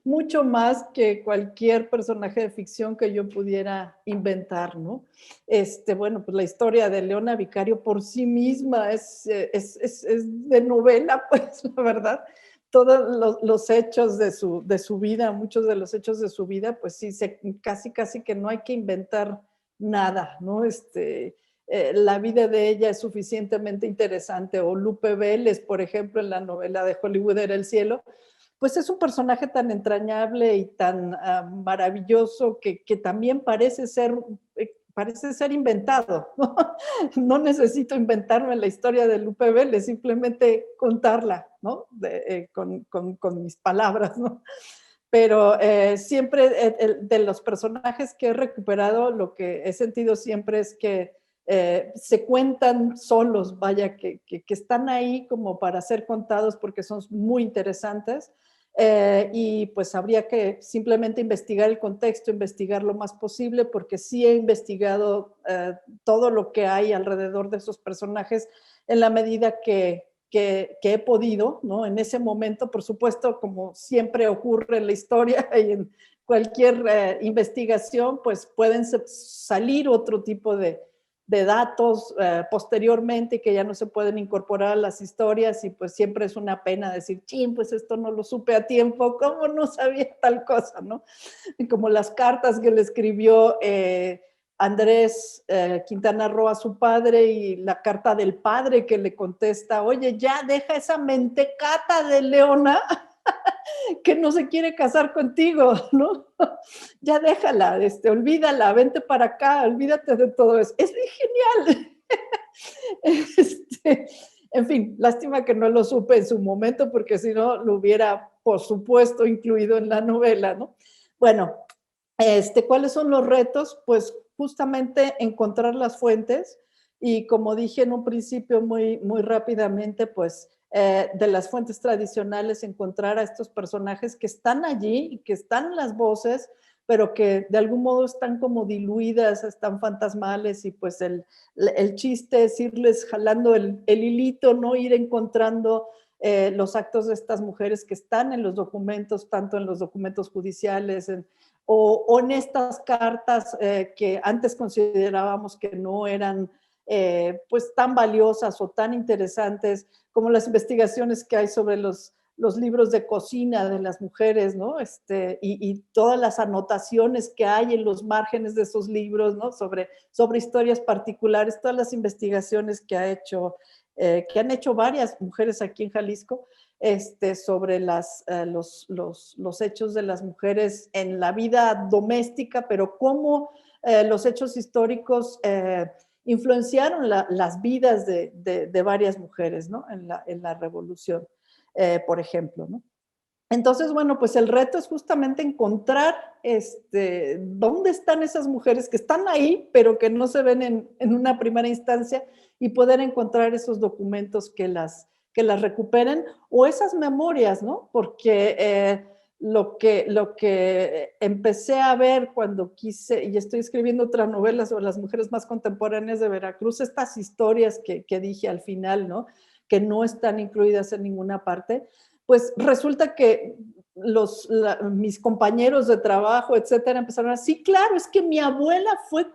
S2: mucho más que cualquier personaje de ficción que yo pudiera inventar, ¿no? Bueno, pues la historia de Leona Vicario por sí misma es de novela, pues, la verdad. Todos los hechos de su vida, muchos de los hechos de su vida, pues sí, casi que no hay que inventar nada, ¿no? La vida de ella es suficientemente interesante, o Lupe Vélez, por ejemplo, en la novela de Hollywood era el cielo, pues es un personaje tan entrañable y tan maravilloso que también parece ser inventado, ¿no? No necesito inventarme la historia de Lupe Vélez, simplemente contarla, ¿no? Con mis palabras, ¿no? Pero siempre de los personajes que he recuperado, lo que he sentido siempre es que se cuentan solos, vaya, que están ahí como para ser contados porque son muy interesantes. Y pues habría que simplemente investigar el contexto, investigar lo más posible, porque sí he investigado todo lo que hay alrededor de esos personajes en la medida que he podido, ¿no? En ese momento, por supuesto, como siempre ocurre en la historia y en cualquier investigación, pues pueden salir otro tipo de datos posteriormente que ya no se pueden incorporar a las historias y pues siempre es una pena decir, chin, pues esto no lo supe a tiempo, ¿cómo no sabía tal cosa, no? Como las cartas que le escribió Andrés Quintana Roo a su padre y la carta del padre que le contesta, oye, ya deja esa mentecata de Leona que no se quiere casar contigo, ¿no? Ya déjala, olvídala, vente para acá, olvídate de todo eso. Es genial. En fin, lástima que no lo supe en su momento, porque si no lo hubiera, por supuesto, incluido en la novela, ¿no? Bueno, ¿cuáles son los retos? Pues justamente encontrar las fuentes y como dije en un principio muy rápidamente, pues de las fuentes tradicionales encontrar a estos personajes que están allí y que están en las voces, pero que de algún modo están como diluidas, están fantasmales y pues el chiste es irles jalando el hilito, ¿no? Ir encontrando los actos de estas mujeres que están en los documentos, tanto en los documentos judiciales o en estas cartas que antes considerábamos que no eran pues tan valiosas o tan interesantes como las investigaciones que hay sobre los libros de cocina de las mujeres, ¿no? Y todas las anotaciones que hay en los márgenes de esos libros, ¿no? Sobre historias particulares, todas las investigaciones que han hecho varias mujeres aquí en Jalisco, sobre los hechos de las mujeres en la vida doméstica, pero cómo los hechos históricos influenciaron las vidas de varias mujeres, ¿no? En la Revolución, por ejemplo, ¿no? Entonces, bueno, pues el reto es justamente encontrar dónde están esas mujeres que están ahí, pero que no se ven en una primera instancia, y poder encontrar esos documentos que las recuperen, o esas memorias, ¿no? Porque lo que empecé a ver cuando quise, y estoy escribiendo otra novela sobre las mujeres más contemporáneas de Veracruz, estas historias que dije al final, ¿no? Que no están incluidas en ninguna parte, pues resulta que mis compañeros de trabajo, etcétera, empezaron a decir, sí, claro, es que mi abuela fue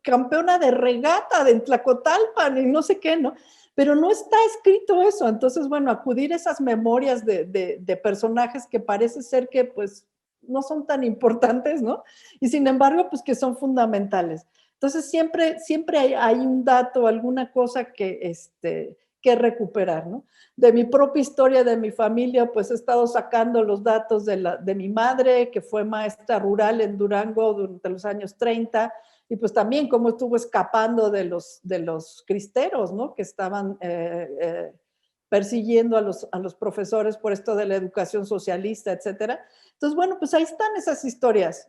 S2: campeona de regata de Tlacotalpan y no sé qué, ¿no? Pero no está escrito eso. Entonces, bueno, acudir a esas memorias de personajes que parece ser que pues no son tan importantes, ¿no? Y sin embargo, pues que son fundamentales. Entonces, siempre hay un dato, alguna cosa que recuperar, ¿no? De mi propia historia, de mi familia, pues he estado sacando los datos de mi madre, que fue maestra rural en Durango durante los años 30, y pues también cómo estuvo escapando de los cristeros, ¿no? Que estaban persiguiendo a los profesores por esto de la educación socialista, etcétera. Entonces, bueno, pues ahí están esas historias,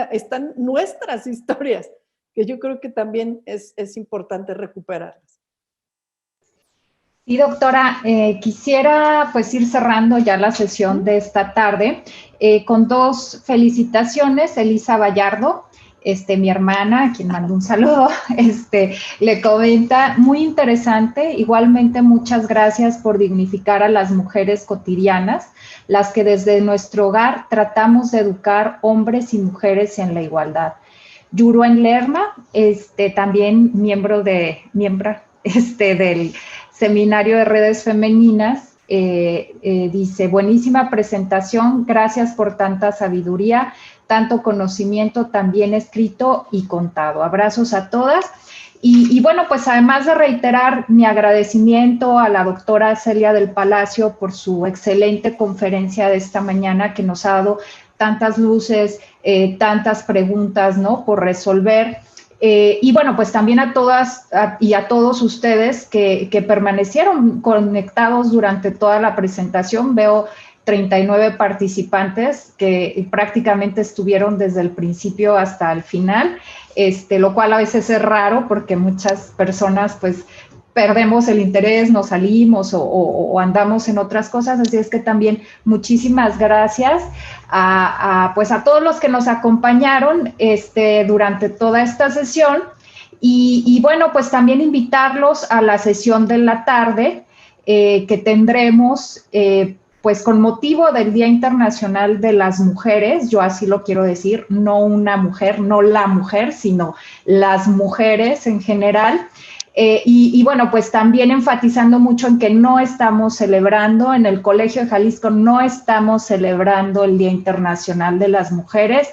S2: están nuestras historias, que yo creo que también es importante recuperarlas.
S1: Sí, doctora, quisiera pues ir cerrando ya la sesión de esta tarde con dos felicitaciones. Elisa Vallardo, mi hermana, a quien mando un saludo, le comenta, muy interesante, igualmente muchas gracias por dignificar a las mujeres cotidianas, las que desde nuestro hogar tratamos de educar hombres y mujeres en la igualdad. Yuruen Lerma, también miembro del Seminario de Redes Femeninas, dice, buenísima presentación, gracias por tanta sabiduría, tanto conocimiento también escrito y contado. Abrazos a todas. Y bueno, pues además de reiterar mi agradecimiento a la doctora Celia del Palacio por su excelente conferencia de esta mañana, que nos ha dado tantas luces, tantas preguntas, ¿no?, por resolver. Y bueno, pues también a todas y a todos ustedes que permanecieron conectados durante toda la presentación. Veo 39 participantes que prácticamente estuvieron desde el principio hasta el final, lo cual a veces es raro porque muchas personas pues perdemos el interés, nos salimos o andamos en otras cosas, así es que también muchísimas gracias a todos los que nos acompañaron durante toda esta sesión y bueno, pues también invitarlos a la sesión de la tarde que tendremos pues con motivo del Día Internacional de las Mujeres, yo así lo quiero decir, no una mujer, no la mujer, sino las mujeres en general. Y bueno, pues también enfatizando mucho en que no estamos celebrando, en el Colegio de Jalisco no estamos celebrando el Día Internacional de las Mujeres,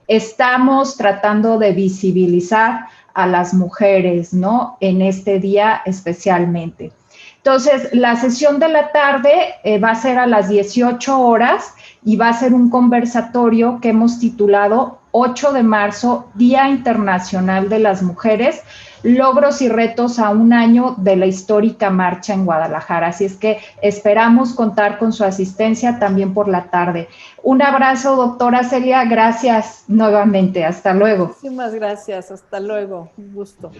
S1: estamos tratando de visibilizar a las mujeres, ¿no?, en este día especialmente. Entonces, la sesión de la tarde va a ser a las 18 horas y va a ser un conversatorio que hemos titulado 8 de marzo, Día Internacional de las Mujeres, logros y retos a un año de la histórica marcha en Guadalajara. Así es que esperamos contar con su asistencia también por la tarde. Un abrazo, doctora Celia. Gracias nuevamente. Hasta luego.
S2: Muchísimas gracias. Hasta luego. Un gusto.